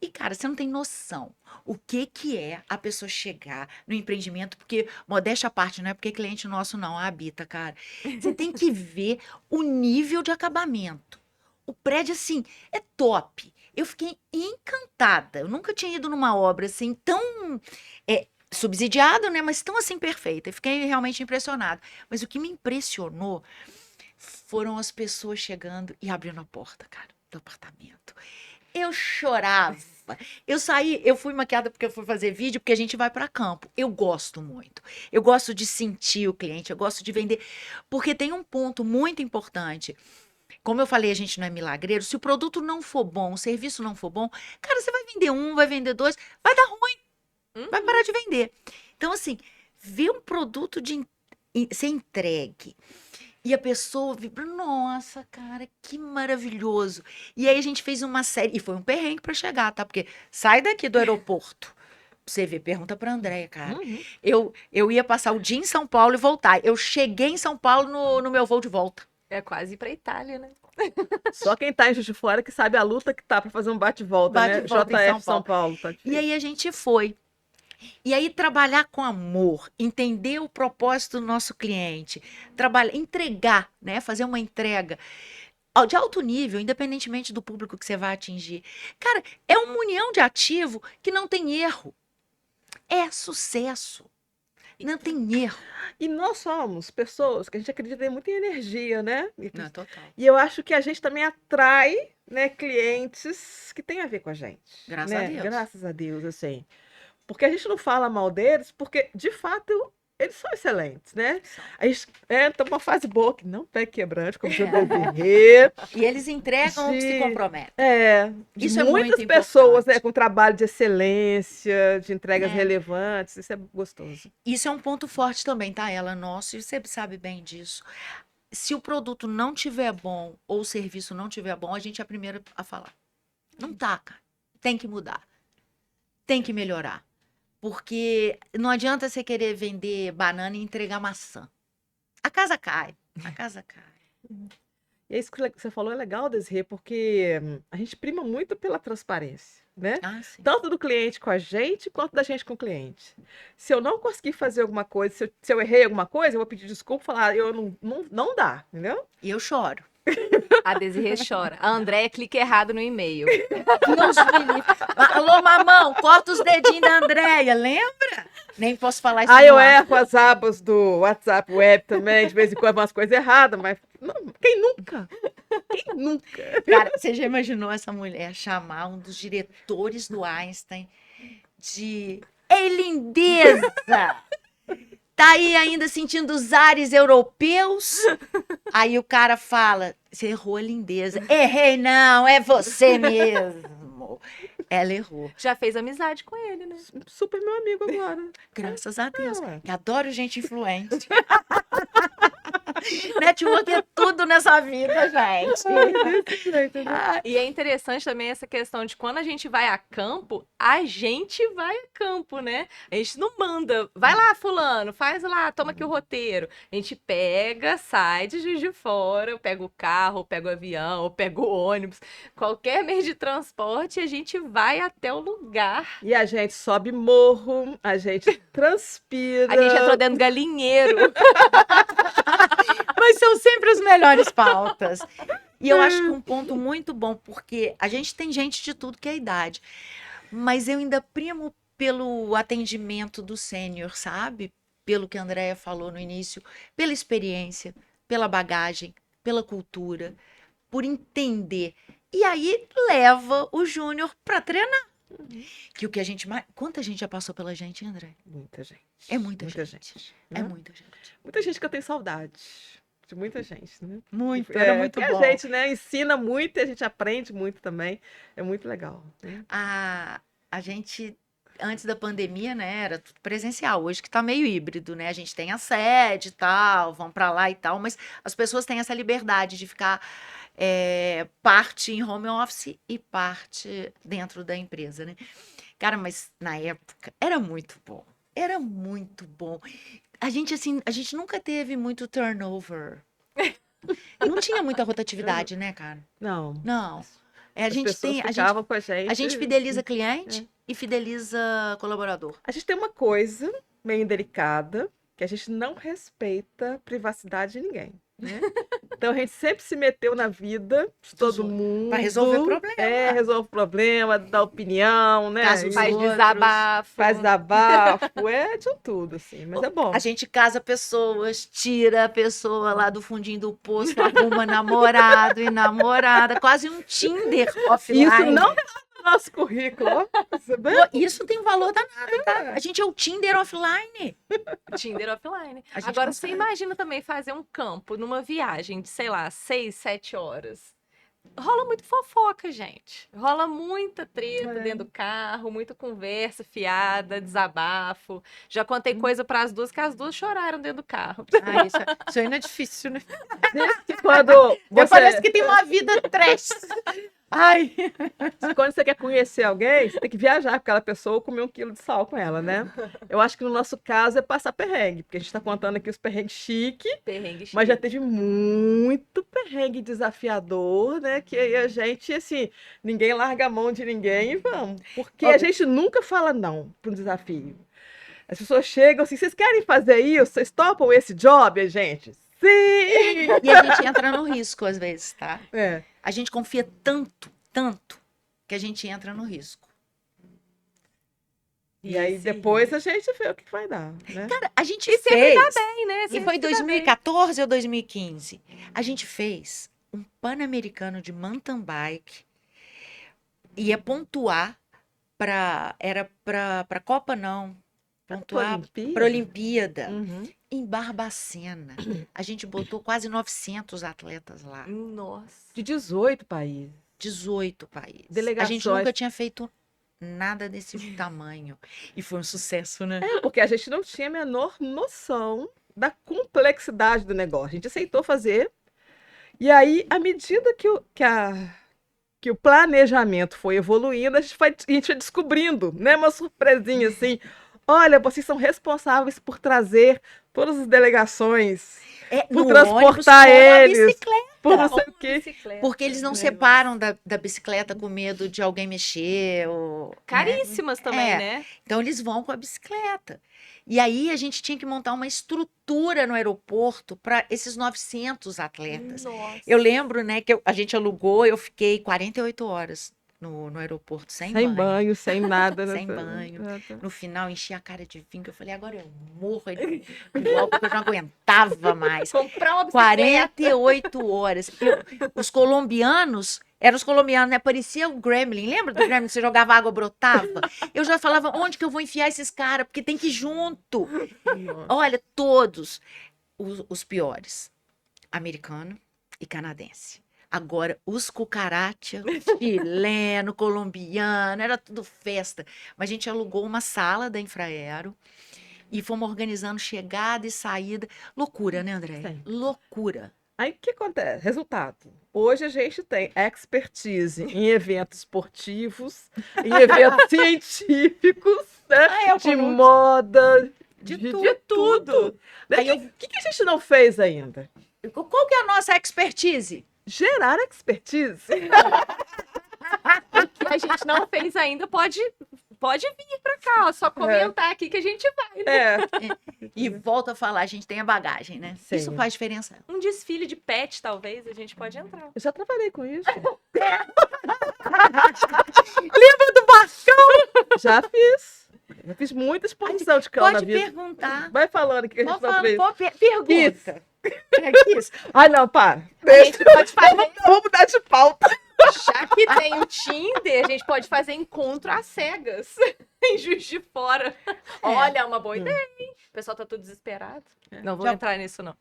E, cara, você não tem noção o que é a pessoa chegar no empreendimento, porque, modéstia à parte, não é porque cliente nosso não habita, cara. Você tem que ver o nível de acabamento. O prédio, assim, é top. Eu fiquei encantada. Eu nunca tinha ido numa obra assim tão subsidiada, né? Mas tão assim perfeita. Eu fiquei realmente impressionada. Mas o que me impressionou foram as pessoas chegando e abrindo a porta, cara, do apartamento. Eu chorava. Eu fui maquiada porque eu fui fazer vídeo, porque a gente vai para campo. Eu gosto muito. Eu gosto de sentir o cliente, eu gosto de vender, porque tem um ponto muito importante. Como eu falei, a gente não é milagreiro. Se o produto não for bom, o serviço não for bom, cara, você vai vender um, vai vender dois, vai dar ruim, vai parar de vender. Então, assim, ver um produto ser entregue e a pessoa vibra, nossa, cara, que maravilhoso. E aí a gente fez uma série, e foi um perrengue para chegar, tá? Porque sai daqui do aeroporto. Você vê, pergunta pra Andréia, cara. Eu ia passar o dia em São Paulo e voltar. Eu cheguei em São Paulo no meu voo de volta. É quase ir pra Itália, né? Só quem tá em Juiz de Fora que sabe a luta que tá pra fazer um bate-volta, né? Bate-volta em JF São Paulo. Tá E difícil. aí a gente foi. E aí trabalhar com amor, entender o propósito do nosso cliente, trabalhar, entregar, né? Fazer uma entrega de alto nível, independentemente do público que você vai atingir. Cara, é uma união de ativo que não tem erro. É sucesso. Não tem erro. E nós somos pessoas que a gente acredita muito em energia, né? Não, total. E eu acho que a gente também atrai, né, clientes que têm a ver com a gente. Graças né? a Deus. Graças a Deus, assim. Porque a gente não fala mal deles, porque, de fato, eles são excelentes, né? A gente entra numa fase boa, que não pé quebrante, como já Desirê. E eles entregam o que se comprometem. De Isso é muitas muito pessoas, importante. com trabalho de excelência, de entregas relevantes, isso é gostoso. Isso é um ponto forte também, tá? Ela nosso, e você sabe bem disso. Se o produto não tiver bom ou o serviço não tiver bom, a gente é a primeira a falar. Não tá, cara. Tem que mudar. Tem que melhorar. Porque não adianta você querer vender banana e entregar maçã. A casa cai. A casa cai. E isso que você falou é legal, Desirê, porque a gente prima muito pela transparência, né? Ah, sim. Tanto do cliente com a gente, quanto da gente com o cliente. Se eu não conseguir fazer alguma coisa, se eu errei alguma coisa, eu vou pedir desculpa e falar, não dá, entendeu? E eu choro. A Desirê chora. A Andréia clica errado no e-mail. Deus me livre. Alô, mamão, corta os dedinhos da Andréia, lembra? Nem posso falar isso. Eu no ar. erro as abas do WhatsApp Web também, de vez em quando umas coisas erradas, mas quem nunca? Quem nunca? Cara, você já imaginou essa mulher chamar um dos diretores do Einstein de Ei, lindeza! Tá aí ainda sentindo os ares europeus? Aí o cara fala, você errou a lindeza. Errei não, é você mesmo. Ela errou. Já fez amizade com ele, né? Super meu amigo agora. Graças a Deus. ué. Que adoro gente influente. Network é tudo nessa vida, gente. Desse jeito, né? E é interessante também essa questão de quando a gente vai a campo, a gente vai a campo, né? A gente não manda, vai lá, fulano, faz lá, toma aqui o roteiro. A gente pega, sai de Juiz de Fora, pega o carro, pega o avião, pega o ônibus, qualquer meio de transporte, a gente vai até o lugar. E a gente sobe morro, a gente transpira. A gente entrou dentro do galinheiro. Mas são sempre as melhores pautas. E eu acho que um ponto muito bom, porque a gente tem gente de tudo que é idade. Mas eu ainda primo pelo atendimento do sênior, sabe? Pelo que a Andréia falou no início, pela experiência, pela bagagem, pela cultura, por entender. E aí leva o júnior para treinar. Que o que a gente mais. Quanta gente já passou pela gente, André? Muita gente. É muita Muita gente. gente, É né? muita gente. Muita gente que eu tenho saudade de muita gente, né? Muito, era muito que bom. a gente, né, ensina muito e a gente aprende muito também. É muito legal, né? A gente, antes da pandemia, né, era tudo presencial. Hoje que tá meio híbrido, né? A gente tem a sede e tal, vão para lá e tal, mas as pessoas têm essa liberdade de ficar parte em home office e parte dentro da empresa, né? Cara, mas na época era muito bom. Era muito bom. A gente, assim, a gente nunca teve muito turnover. Não tinha muita rotatividade, né, cara? Não. Não. A As gente pessoas tem, ficavam com a a gente gente. fideliza cliente e fideliza colaborador. A gente tem uma coisa meio delicada, que a gente não respeita a privacidade de ninguém, né? Então a gente sempre se meteu na vida de todo mundo. Pra resolver problema. Resolve problema, dá opinião, né? Caso os Faz outros. desabafo. Faz desabafo, de tudo, assim, mas é bom. A gente casa pessoas, tira a pessoa lá do fundinho do poço, arruma namorado e namorada, quase um Tinder offline. Isso não é no nosso currículo, ó. Pô, isso tem valor danado, tá? A gente é o Tinder offline. Tinder offline. A gente Agora, você consegue. imagina também fazer um campo numa viagem de, sei lá, 6, 7 horas. Rola muito fofoca, gente. Rola muita treta dentro do carro, muita conversa fiada, desabafo. Já contei coisa para as duas que as duas choraram dentro do carro. Ah, isso aí não é difícil, né? Quando Parece você, que tem uma vida trash. Ai. quando você quer conhecer alguém, você tem que viajar com aquela pessoa ou comer 1 quilo de sal com ela, né? Eu acho que no nosso caso é passar perrengue, porque a gente está contando aqui os perrengues chique, Perrengue mas já chique. teve muito perrengue desafiador, né? Que aí a gente, assim, ninguém larga a mão de ninguém e vamos. Porque a gente nunca fala não para um desafio. As pessoas chegam assim, vocês querem fazer isso? Vocês topam esse job, a gente? Sim! E a gente entra no risco às vezes, tá? É. A gente confia tanto, tanto, que a gente entra no risco. E aí depois a gente vê o que vai dar, né? Cara, a gente E sempre fez. dá bem, né? E Sempre foi em se dá bem. 2014 ou 2015. A gente fez um Pan-Americano de mountain bike. Ia pontuar era para Copa, não. Pontuar para Olimpíada. Uhum. Em Barbacena. A gente botou quase 900 atletas lá. Nossa. De 18 países. 18 países. Delegações. A gente nunca tinha feito nada desse tamanho. E foi um sucesso, né? Porque a gente não tinha a menor noção da complexidade do negócio. A gente aceitou fazer. E aí, à medida que o planejamento foi evoluindo, a gente foi descobrindo, né? Uma surpresinha assim. Olha, vocês são responsáveis por trazer todas as delegações, por transportar eles, por não sei o quê. Porque eles não separam da bicicleta com medo de alguém mexer. Caríssimas também, né? Então eles vão com a bicicleta. E aí a gente tinha que montar uma estrutura no aeroporto para esses 900 atletas. Nossa. Eu lembro, né, que a gente alugou, eu fiquei 48 horas no aeroporto sem banho. Sem nada. Sem banho. No final, enchi a cara de vinho, que eu falei, agora eu morro igual, porque eu não aguentava mais. Comprar uma bicicleta. 48 horas. Os colombianos, né? Parecia o Gremlin. Lembra do Gremlin que você jogava água, brotava? Eu já falava, onde que eu vou enfiar esses caras? Porque tem que ir junto. Olha, todos os piores. Americano e canadense. Agora, os cucaracha, chileno, colombiano, era tudo festa. Mas a gente alugou uma sala da Infraero e fomos organizando chegada e saída. Loucura, né, André? Sim. Loucura. Aí o que acontece? Resultado. Hoje a gente tem expertise em eventos esportivos, em eventos científicos, né? De moda, De de tudo. Aí O que a gente não fez ainda? Qual que é a nossa expertise? Gerar expertise. Que a gente não fez ainda, pode vir pra cá, ó, só comentar aqui que a gente vai, né? E volta a falar, a gente tem a bagagem, né? Sim. Isso faz diferença. Um desfile de pet, talvez, a gente pode entrar. Eu já trabalhei com isso. Lembra do Barcão? Já fiz. Já fiz muita exposição de cão na Pode vida. perguntar. Vai falando o que a gente não fez. Pergunta. Ai, não, para. A gente pode fazer, Vamos mudar de pauta. já que tem o Tinder, a gente pode fazer encontro às cegas. em Juiz de Fora. Olha, é uma boa ideia, hein? O pessoal tá tudo desesperado. Não vou Já- entrar nisso, não.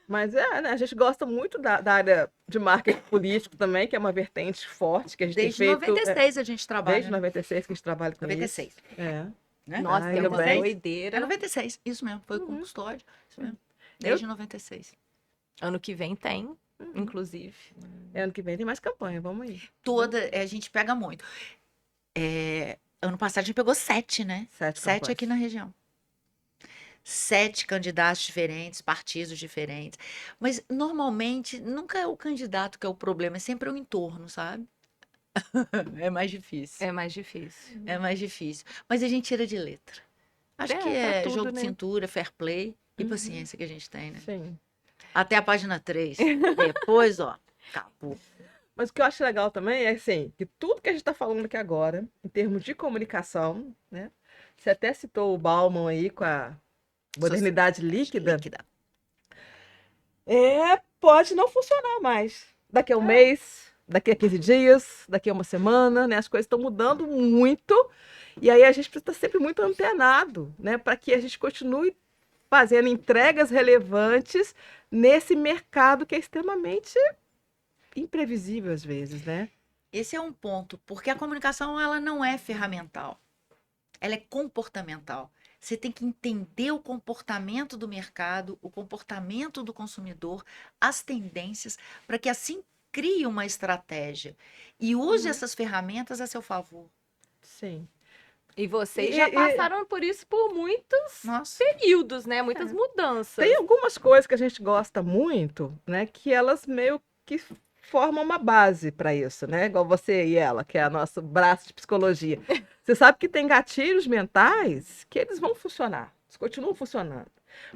Mas né, a gente gosta muito da área de marketing político também, que é uma vertente forte que a gente Desde tem feito. 96 a gente trabalha. Desde né? 96 que a gente trabalha com 96. isso. É. Né? Nossa, Ai, tem meu uma bem. doideira. É 96, isso mesmo. Foi com custódio. Isso mesmo. Desde 96. Ano que vem tem, inclusive. Ano que vem tem mais campanha, vamos aí. A gente pega muito. Ano passado a gente pegou 7, né? 7 7 campanhas. aqui na região. 7 candidatos diferentes, partidos diferentes. Mas normalmente nunca é o candidato que é o problema, é sempre o entorno, sabe? É mais difícil. É mais difícil. É mais difícil. Mas a gente tira de letra. Acho que pra é tudo, jogo né? de cintura, fair play e paciência que a gente tem, né? Sim. Até a página 3. Depois, ó, acabou. Mas o que eu acho legal também é assim, que tudo que a gente está falando aqui agora, em termos de comunicação, né? Você até citou o Bauman aí com a modernidade líquida. Pode não funcionar mais. Daqui a um mês, daqui a 15 dias, daqui a uma semana, né? As coisas estão mudando muito. E aí a gente precisa estar sempre muito antenado, né? Para que a gente continue fazendo entregas relevantes nesse mercado que é extremamente imprevisível às vezes, né? Esse é um ponto, porque a comunicação ela não é ferramental. Ela é comportamental. Você tem que entender o comportamento do mercado, o comportamento do consumidor, as tendências, para que assim crie uma estratégia e use essas ferramentas a seu favor. Sim. E vocês E- já e- passaram por isso por muitos Nossa, períodos, né? Muitas mudanças. Tem algumas coisas que a gente gosta muito, né? Que elas meio que formam uma base para isso, né? Igual você e ela, que é o nosso braço de psicologia. Você sabe que tem gatilhos mentais que eles vão funcionar, eles continuam funcionando.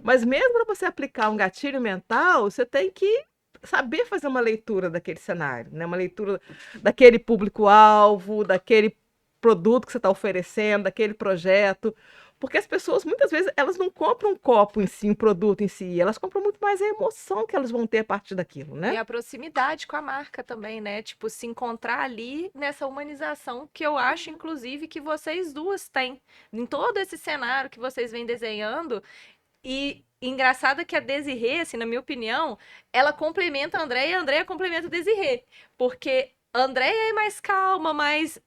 Mas mesmo para você aplicar um gatilho mental, você tem que saber fazer uma leitura daquele cenário, né? Uma leitura daquele público-alvo, daquele produto que você está oferecendo, daquele projeto. Porque as pessoas, muitas vezes, elas não compram um copo em si, um produto em si, elas compram muito mais a emoção que elas vão ter a partir daquilo, E né? a proximidade com a marca também, né? Tipo, se encontrar ali nessa humanização que eu acho, inclusive, que vocês duas têm. Em todo esse cenário que vocês vêm desenhando. E engraçado que a Desirê, assim, na minha opinião, ela complementa a Andréia e a Andréia complementa a Desirê. Porque a Andréia é mais calma, mais...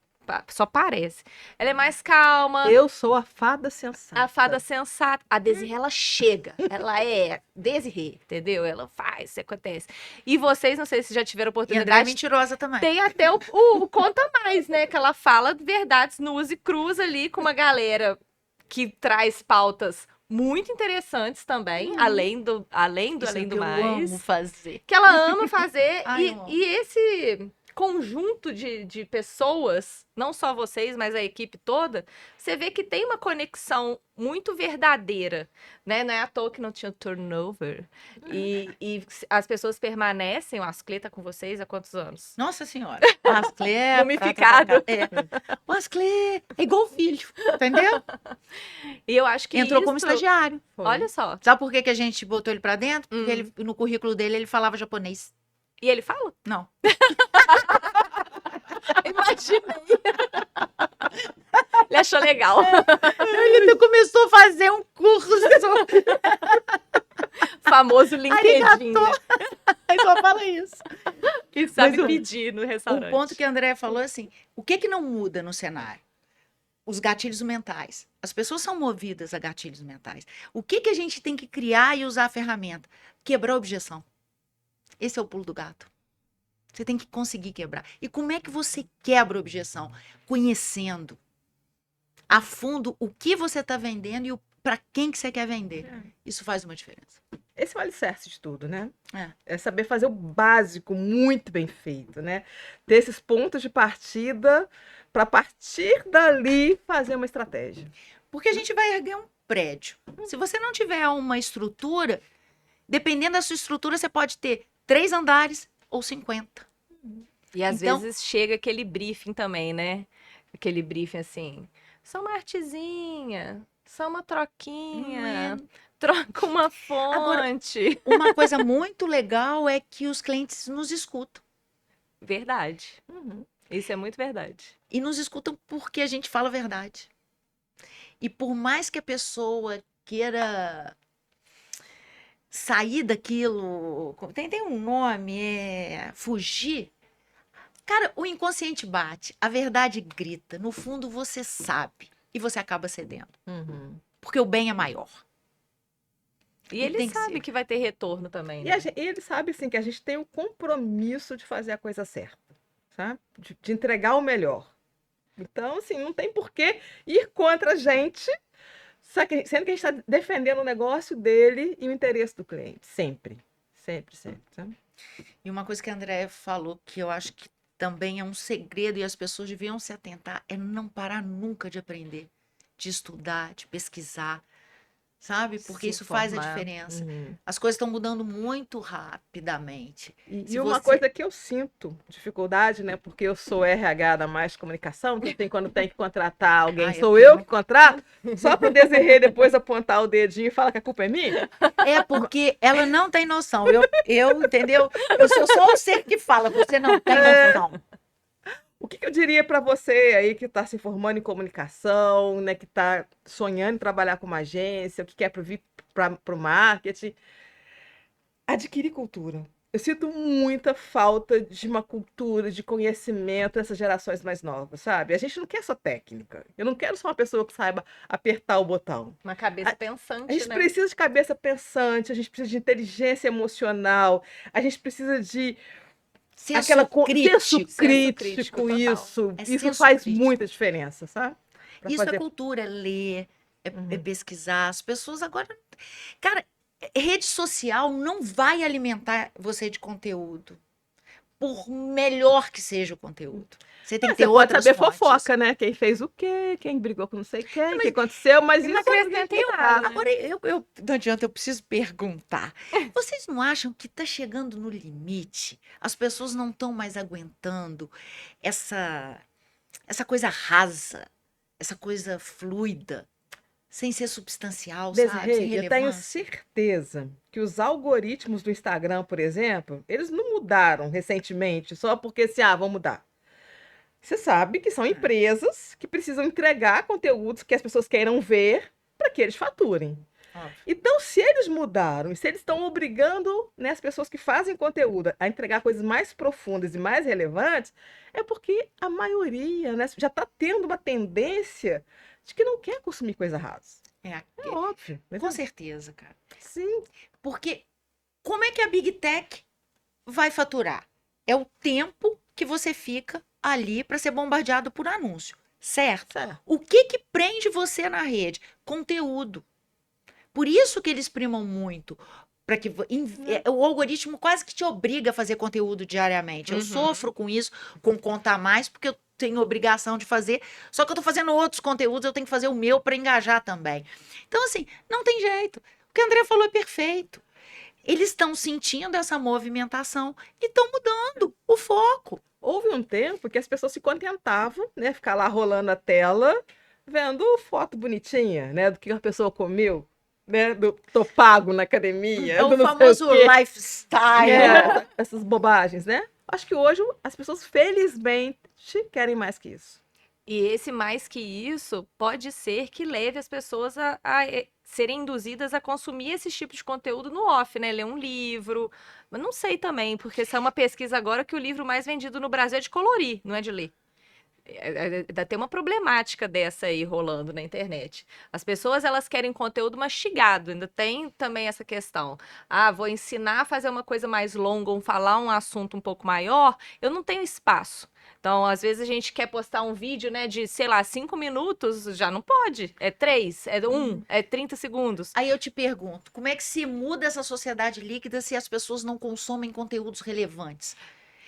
Só parece. Ela é mais calma. Eu sou a fada sensata. A fada sensata. A Desirê, ela chega. Ela é Desirê, entendeu? Ela faz, isso acontece. E vocês, não sei se já tiveram e André é oportunidade, mentirosa também. tem até o Conta Mais, né? Que ela fala verdades nuas e cruz ali com uma galera que traz pautas muito interessantes também, além do Isso é que eu mais. amo fazer. Que ela ama fazer. Ai, eu amo. E esse conjunto de pessoas, não só vocês, mas a equipe toda, você vê que tem uma conexão muito verdadeira, né? Não é à toa que não tinha turnover. E as pessoas permanecem, o Asclê tá com vocês há quantos anos? Nossa Senhora. O Asclé é Mumificado. O Asclé é igual filho, entendeu? E eu acho que Entrou como isso- estagiário. Olha só. Sabe por que a gente botou ele pra dentro? Porque Hum. no currículo dele ele falava japonês. E ele fala? Não. Imaginei. Ele achou legal. Ele começou a fazer um curso. Famoso LinkedIn, né? Aí só fala isso. Que sabe Mas o- pedir no Um restaurante. ponto que a Andrea falou assim: o que que não muda no cenário? Os gatilhos mentais. As pessoas são movidas a gatilhos mentais. O que que a gente tem que criar e usar a ferramenta? Quebrar a objeção. Esse é o pulo do gato. Você tem que conseguir quebrar. E como é que você quebra a objeção? Conhecendo a fundo o que você está vendendo e para quem que você quer vender. Isso faz uma diferença. Esse é o alicerce de tudo, né? É. É saber fazer o básico muito bem feito, né? Ter esses pontos de partida para partir dali fazer uma estratégia. Porque a gente vai erguer um prédio. Se você não tiver uma estrutura, dependendo da sua estrutura, você pode ter 3 andares ou 50. E às Então- vezes chega aquele briefing também, né? Aquele briefing assim, só uma artezinha, só uma troquinha, troca uma fonte. Uma coisa muito legal é que os clientes nos escutam. Verdade. Isso é muito verdade. E nos escutam porque a gente fala a verdade. E por mais que a pessoa queira sair daquilo, tem um nome, fugir. Cara, o inconsciente bate, a verdade grita. No fundo, você sabe. E você acaba cedendo. Uhum. Porque o bem é maior. E E ele tem que sabe ser. que vai ter retorno também, E né? ele sabe, assim, que a gente tem o compromisso de fazer a coisa certa, sabe? De entregar o melhor. Então, assim, não tem por que ir contra a gente, sendo que a gente está defendendo o negócio dele e o interesse do cliente. Sempre. Sempre, sempre. Sabe? E uma coisa que a Andréia falou que eu acho que também é um segredo e as pessoas deviam se atentar é não parar nunca de aprender, de estudar, de pesquisar, sabe? Porque Se isso faz a informar. diferença. Uhum. As coisas estão mudando muito rapidamente. E Se uma você coisa que eu sinto dificuldade, né? Porque eu sou RH da Mais Comunicação, então quando tem que contratar alguém, Ai, é sou eu pior. que contrato, só para o Desirê depois apontar o dedinho e falar que a culpa é minha. É porque ela não tem noção. Entendeu? Eu sou só o ser que fala, você não tem noção. O que eu diria para você aí que está se formando em comunicação, né? Que está sonhando em trabalhar com uma agência, o que quer vir para o marketing? Adquirir cultura. Eu sinto muita falta de uma cultura, de conhecimento dessas gerações mais novas, sabe? A gente não quer só técnica. Eu não quero só uma pessoa que saiba apertar o botão. Uma cabeça A pensante, gente né? precisa de cabeça pensante, a gente precisa de inteligência emocional, a gente precisa de Senso senso crítico. crítico, total. isso. É Isso senso faz crítico. muita diferença, sabe? Pra Isso é fazer. cultura, é ler, é Uhum. pesquisar. As pessoas agora. Cara, rede social não vai alimentar você de conteúdo. Por melhor que seja o conteúdo. Você tem que ter Você pode outras saber fontes. fofoca, né? Quem fez o quê, quem brigou com não sei quem, o Mas- que aconteceu, mas E não isso acrescenta em ninguém nada, fala. né? Agora, não adianta, eu preciso perguntar. Vocês não acham que está chegando no limite? As pessoas não estão mais aguentando essa coisa rasa, essa coisa fluida, sem ser substancial, sabe? Sem Desirê, eu tenho relevância. certeza que os algoritmos do Instagram, por exemplo, eles não mudaram recentemente só porque assim, vão mudar. Você sabe que são empresas que precisam entregar conteúdos que as pessoas queiram ver para que eles faturem. Óbvio. Então, se eles mudaram e se eles estão obrigando, né, as pessoas que fazem conteúdo a entregar coisas mais profundas e mais relevantes, é porque a maioria, né, já está tendo uma tendência de que não quer consumir coisa rasa. É óbvio. Mas Com certeza, cara. sim. Porque como é que a Big Tech vai faturar? É o tempo que você fica ali para ser bombardeado por anúncio, certo? Certo. O que prende você na rede? Conteúdo. Por isso que eles primam muito. Para que o algoritmo quase que te obriga a fazer conteúdo diariamente. Eu Uhum. sofro com isso, com contar mais, porque eu tenho obrigação de fazer. Só que eu tô fazendo outros conteúdos, eu tenho que fazer o meu para engajar também. Então, assim, não tem jeito. O que a André falou é perfeito. Eles estão sentindo essa movimentação e estão mudando o foco. Houve um tempo que as pessoas se contentavam, né, ficar lá rolando a tela, vendo foto bonitinha, né, do que a pessoa comeu, né, do tô pago na academia, É o do não sei famoso quê. lifestyle. Essas bobagens, né? Acho que hoje as pessoas, felizmente, querem mais que isso. E esse mais que isso pode ser que leve as pessoas a serem induzidas a consumir esse tipo de conteúdo no off, né? Ler um livro. Mas não sei também, porque essa é uma pesquisa agora que o livro mais vendido no Brasil é de colorir, não é de ler. Ainda tem uma problemática dessa aí rolando na internet. As pessoas, elas querem conteúdo mastigado, ainda tem também essa questão. Vou ensinar a fazer uma coisa mais longa, ou falar um assunto um pouco maior, eu não tenho espaço. Então, às vezes a gente quer postar um vídeo, né, de, sei lá, 5 minutos, já não pode. É 3, é 1, é 30 segundos. Aí eu te pergunto, como é que se muda essa sociedade líquida se as pessoas não consomem conteúdos relevantes?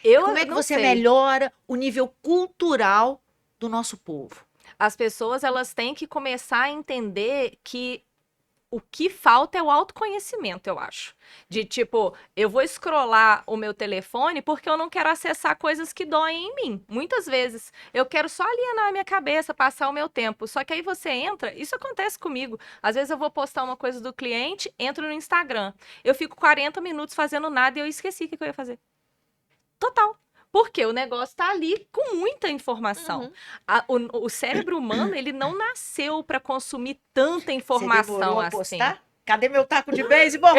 Como é que não você sei. melhora o nível cultural do nosso povo? As pessoas, elas têm que começar a entender que o que falta é o autoconhecimento, eu acho. De tipo, eu vou scrollar o meu telefone porque eu não quero acessar coisas que doem em mim. Muitas vezes eu quero só alienar a minha cabeça, passar o meu tempo. Só que aí você entra, isso acontece comigo. Às vezes eu vou postar uma coisa do cliente, entro no Instagram. Eu fico 40 minutos fazendo nada e eu esqueci o que eu ia fazer. Total. Porque o negócio tá ali com muita informação. O cérebro humano, ele não nasceu para consumir tanta Você informação demorou a assim. postar? Cadê meu taco de beisebol?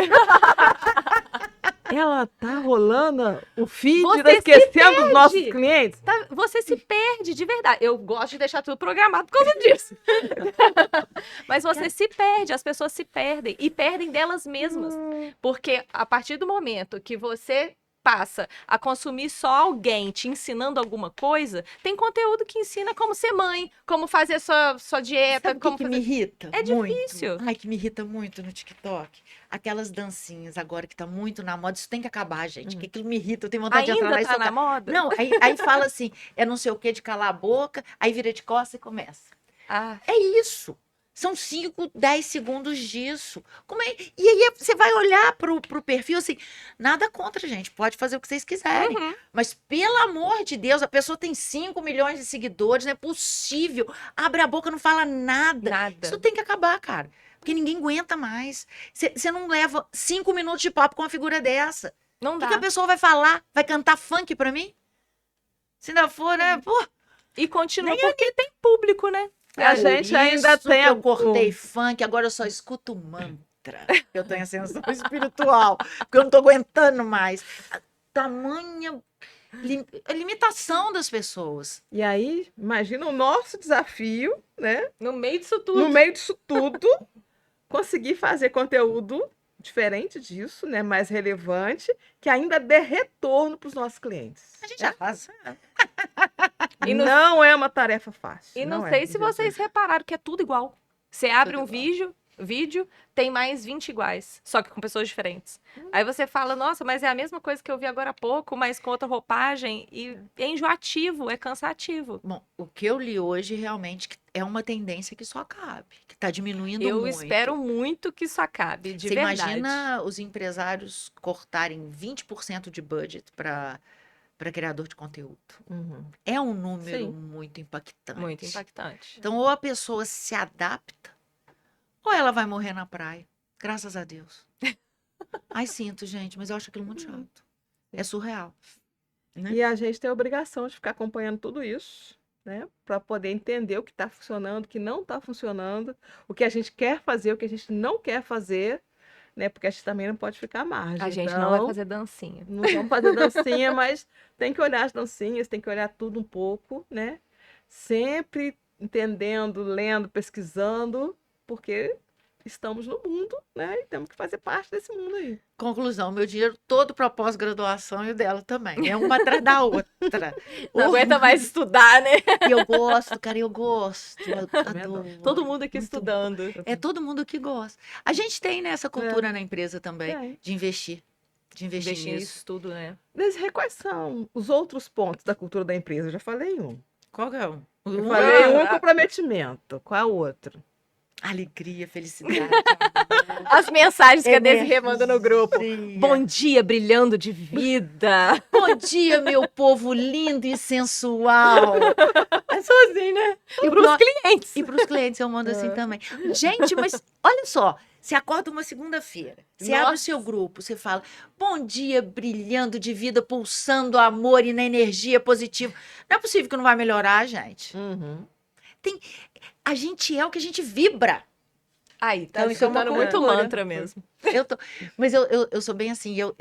Ela tá rolando o feed, Você tá se esquecendo dos nossos perde. clientes. Tá? Você se perde de verdade. Eu gosto de deixar tudo programado por causa disso. Mas você se perde, as pessoas se perdem. E perdem delas mesmas. Porque a partir do momento que você passa a consumir só alguém te ensinando alguma coisa, tem conteúdo que ensina como ser mãe, como fazer sua dieta, Sabe o como que fazer... me irrita? É muito? difícil. Ai, que me irrita muito no TikTok. Aquelas dancinhas agora que tá muito na moda. Isso tem que acabar, gente. Que aquilo me irrita. Eu tenho vontade de entrar Ainda lá e tá na socar. moda? Não, aí fala assim, é não sei o que de calar a boca, aí vira de costas e começa. Ah, É isso. São 5, 10 segundos disso. Como é? E aí você vai olhar pro perfil assim, nada contra, gente. Pode fazer o que vocês quiserem. uhum. Mas, pelo amor de Deus, a pessoa tem 5 milhões de seguidores, não é possível. Abre a boca, não fala nada. Nada. Isso tem que acabar, cara. Porque ninguém aguenta mais. Você não leva 5 minutos de papo com uma figura dessa. Não O dá. que a pessoa vai falar? Vai cantar funk pra mim? Se não for, né? Pô, E continua porque tem público, né? A por gente ainda isso tem que eu o- cortei funk, agora eu só escuto mantra. Eu tenho ascensão espiritual, porque eu não tô aguentando mais. A tamanha limitação das pessoas. E aí, imagina o nosso desafio, né? No meio disso tudo. No meio disso tudo, conseguir fazer conteúdo diferente disso, né? Mais relevante, que ainda dê retorno para os nossos clientes. A gente já faz. E no- Não é uma tarefa fácil. E não é, sei se vocês repararam que é tudo igual. Você abre Tudo um igual. vídeo, tem mais 20 iguais, só que com pessoas diferentes. Aí você fala, nossa, mas é a mesma coisa que eu vi agora há pouco, mas com outra roupagem, e é enjoativo, é cansativo. Bom, o que eu li hoje realmente é uma tendência que só acabe, que está diminuindo Eu muito. espero muito que isso acabe, de Você verdade. imagina os empresários cortarem 20% de budget para criador de conteúdo. Uhum. É um número Sim. muito impactante. Muito impactante. Então, ou a pessoa se adapta, ou ela vai morrer na praia. Graças a Deus. Ai, sinto, gente, mas eu acho aquilo muito chato. É surreal. Né? E a gente tem a obrigação de ficar acompanhando tudo isso, né? Para poder entender o que está funcionando, o que não está funcionando, o que a gente quer fazer, o que a gente não quer fazer, né? Porque a gente também não pode ficar à margem. A gente Então, não vai fazer dancinha. não vamos fazer dancinha, mas tem que olhar as dancinhas, tem que olhar tudo um pouco, né? Sempre entendendo, lendo, pesquisando, porque estamos no mundo, né? E temos que fazer parte desse mundo aí. Conclusão, meu dinheiro todo para pós-graduação e o dela também. É uma atrás da outra. Não aguenta mais estudar, né? E eu gosto, cara, eu gosto. Eu adoro. Todo mundo aqui Muito estudando. É todo mundo que gosta. A gente tem nessa cultura na empresa também, Tem. de investir. De investir Investir nisso. nisso tudo, né? Desirê, quais são os outros pontos da cultura da empresa? Eu já falei um. Qual que é um? Eu Um falei é um comprometimento. Qual é o outro? alegria, felicidade. As mensagens que a Desirê manda no grupo. Energia. Bom dia, brilhando de vida. Bom dia, meu povo lindo e sensual. É só assim, né? E para os clientes. E para os clientes eu mando assim também. Gente, mas olha só. Você acorda uma segunda-feira, você abre o Nossa. seu grupo, você fala, bom dia, brilhando de vida, pulsando amor e na energia positiva. Não é possível que não vai melhorar, gente. Uhum. A gente é o que a gente vibra. Aí, tá Então, isso é uma escutando muito cultura. mantra mesmo. Mas eu sou bem assim, eu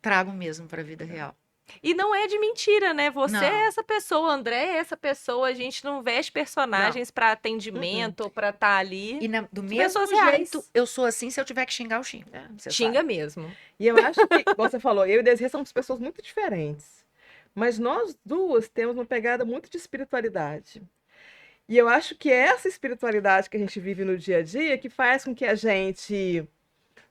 trago mesmo para a vida real. E não é de mentira, né? Você Não. é essa pessoa, André é essa pessoa. A gente não veste personagens para atendimento ou para estar ali. E do mesmo pessoas reais. jeito, eu sou assim, se eu tiver que xingar, eu xingo. Você Xinga sabe. mesmo. E eu acho que, como você falou, eu e Desirê somos pessoas muito diferentes. Mas nós duas temos uma pegada muito de espiritualidade. E eu acho que é essa espiritualidade que a gente vive no dia a dia que faz com que a gente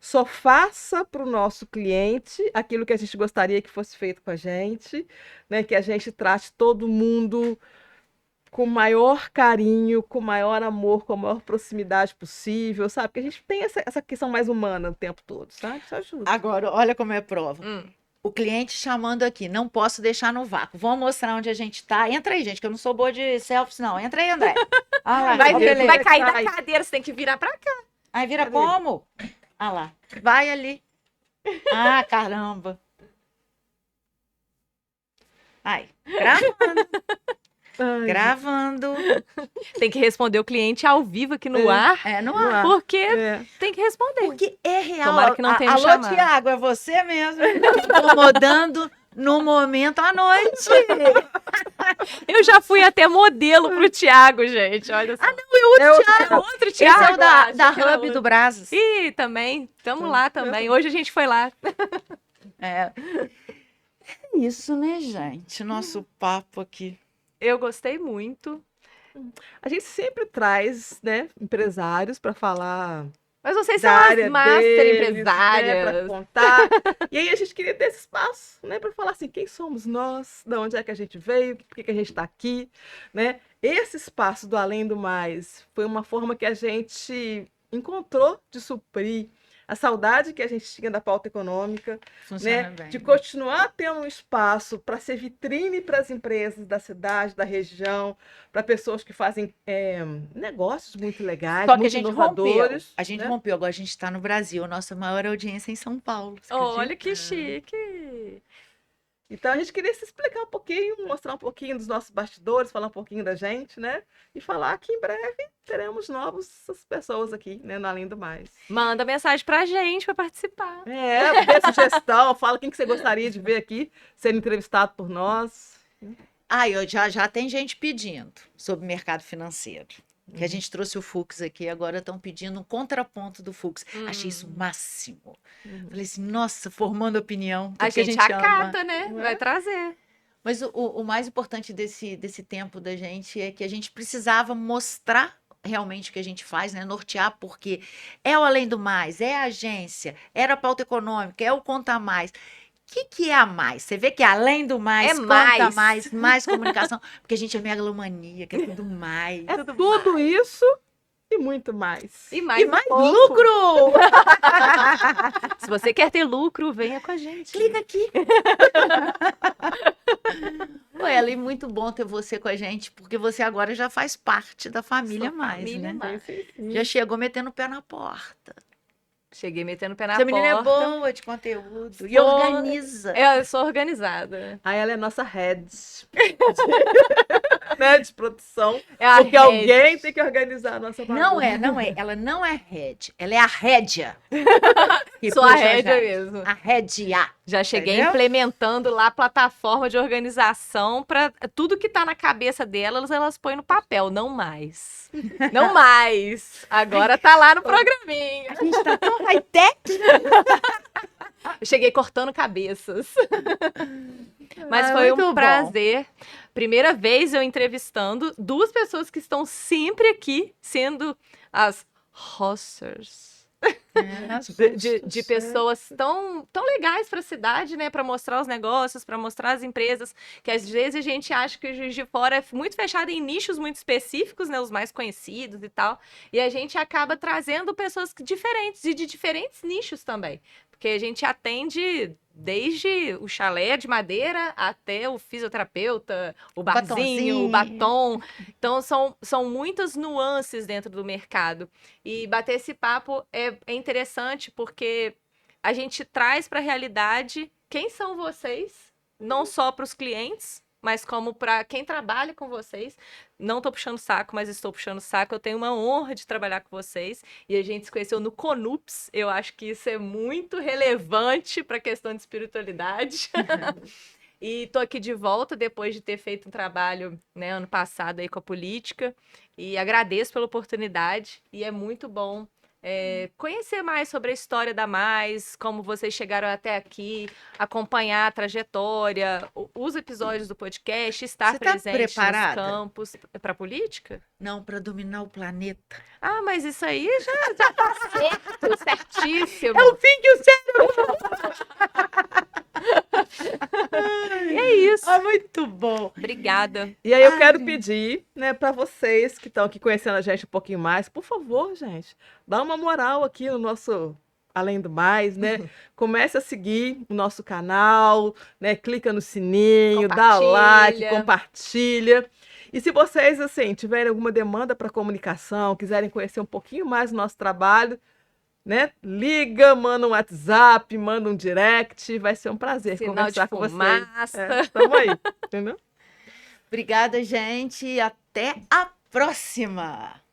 só faça para o nosso cliente aquilo que a gente gostaria que fosse feito com a gente, né? Que a gente trate todo mundo com o maior carinho, com o maior amor, com a maior proximidade possível, sabe? Porque a gente tem essa questão mais humana o tempo todo, sabe? Isso ajuda. Agora, olha como é prova. Hum. O cliente chamando aqui, não posso deixar no vácuo. Vamos mostrar onde a gente tá. Entra aí, gente, que eu não sou boa de selfies, não. Entra aí, André. Ah lá, Vai, ó, beleza. vai cair Sai. da cadeira, você tem que virar pra cá. Aí vira Cadê? como? Ah lá. Vai ali. Ah, caramba. Ai, gravando, Ai, gravando. Tem que responder o cliente ao vivo aqui no É. ar, É, não no há. ar. porque É. tem que responder. Porque é real. Tomara que não tenha me Alô, chamado. Tiago, é você mesmo? Incomodando no momento à noite. Eu já fui até modelo pro Thiago, gente. Olha só. É o É outro Esse Thiago. é o da acho que era Hub outro. do Brazos. Ih, também. Tamo lá também. Hoje a gente foi lá. É. É isso, né, gente? Nosso papo aqui. Eu gostei muito. A gente sempre traz, né, empresários para falar Mas vocês da são as área master deles, né, empresárias. para contar. E aí a gente queria ter esse espaço, né, para falar assim, quem somos nós, de onde é que a gente veio, por que que a gente está aqui, né? Esse espaço do Além do Mais foi uma forma que a gente encontrou de suprir a saudade que a gente tinha da pauta econômica, Funciona né, bem. de continuar tendo um espaço para ser vitrine para as empresas da cidade, da região, para pessoas que fazem negócios muito legais, Só que a muito gente inovadores. rompeu. A gente né? rompeu. Agora a gente está no Brasil. A nossa maior audiência é em São Paulo. Você Olha acredita? que chique. Então a gente queria se explicar um pouquinho, mostrar um pouquinho dos nossos bastidores, falar um pouquinho da gente, né? E falar que em breve teremos novas pessoas aqui, né? No Além do Mais. Manda mensagem pra gente pra participar. Dê sugestão, fala quem que você gostaria de ver aqui ser entrevistado por nós. Eu já tem gente pedindo sobre mercado financeiro. Que a gente trouxe o Fux aqui, agora estão pedindo um contraponto do Fux. Achei isso o máximo. Falei assim, nossa, formando opinião. A tudo que gente ama. acata, né? Não é? Vai trazer. Mas o mais importante desse tempo da gente é que a gente precisava mostrar realmente o que a gente faz, né? Nortear, porque é o Além do Mais, é a agência, era a pauta econômica, é o Conta Mais. O que é a mais? Você vê que além do mais, É conta mais. mais comunicação, porque a gente é megalomaníaca, é tudo mais. É tudo isso e muito mais. E mais, E mais um pouco. lucro! Se você quer ter lucro, venha com a gente. Clica aqui. Oi, Ela, e muito bom ter você com a gente, porque você agora já faz parte da família Sou mais, família né? mais. Já chegou metendo o pé na porta. Cheguei metendo o pé na Essa porta. menina é boa de conteúdo e Sou- organiza. Eu sou organizada. Aí ela é nossa head. Né, de produção. É a Porque head. alguém tem que organizar a nossa bagunça. Não é. Ela não é head. Ela é a rédea. Que Sou a puxa rédea gente. mesmo. A rédea. Já cheguei Entendeu? implementando lá a plataforma de organização para tudo que tá na cabeça delas, elas põem no papel, não mais. Não mais. Agora tá lá no programinha. A gente tá tão high-tech. Eu cheguei cortando cabeças. Mas Ah, foi muito um bom. prazer. Primeira vez eu entrevistando duas pessoas que estão sempre aqui, sendo as hosters. De pessoas tão legais para a cidade, né? Para mostrar os negócios, para mostrar as empresas, que às vezes a gente acha que o Juiz de Fora é muito fechado em nichos muito específicos, né? Os mais conhecidos e tal. E a gente acaba trazendo pessoas diferentes e de diferentes nichos também. Porque a gente atende desde o chalé de madeira até o fisioterapeuta, o barzinho, o batom. Então, são muitas nuances dentro do mercado. E bater esse papo é interessante porque a gente traz para a realidade quem são vocês, não só para os clientes, mas como para quem trabalha com vocês. Não estou puxando saco, mas estou puxando saco. Eu tenho uma honra de trabalhar com vocês. E a gente se conheceu no Conups. Eu acho que isso é muito relevante para a questão de espiritualidade. E estou aqui de volta depois de ter feito um trabalho, né, ano passado aí com a política. E agradeço pela oportunidade. E é muito bom conhecer mais sobre a história da Mais, como vocês chegaram até aqui, acompanhar a trajetória, os episódios do podcast, estar Você tá presente nos preparada? campos. Para política? Não, para dominar o planeta. Ah, mas isso aí já tá certo, certíssimo. É o fim que o E é isso. Ah, muito bom. Obrigada. E aí eu Ai, quero gente. pedir, né, para vocês que estão aqui conhecendo a gente um pouquinho mais, por favor, gente, dá uma moral aqui no nosso Além do Mais, né? Comece a seguir o nosso canal, né? Clica no sininho, dá like, compartilha. E se vocês, assim, tiverem alguma demanda para comunicação, quiserem conhecer um pouquinho mais do nosso trabalho, né? Liga, manda um WhatsApp, manda um direct. Vai ser um prazer Sinal conversar de com vocês. fumaça. Tamo aí, entendeu? Obrigada, gente. Até a próxima!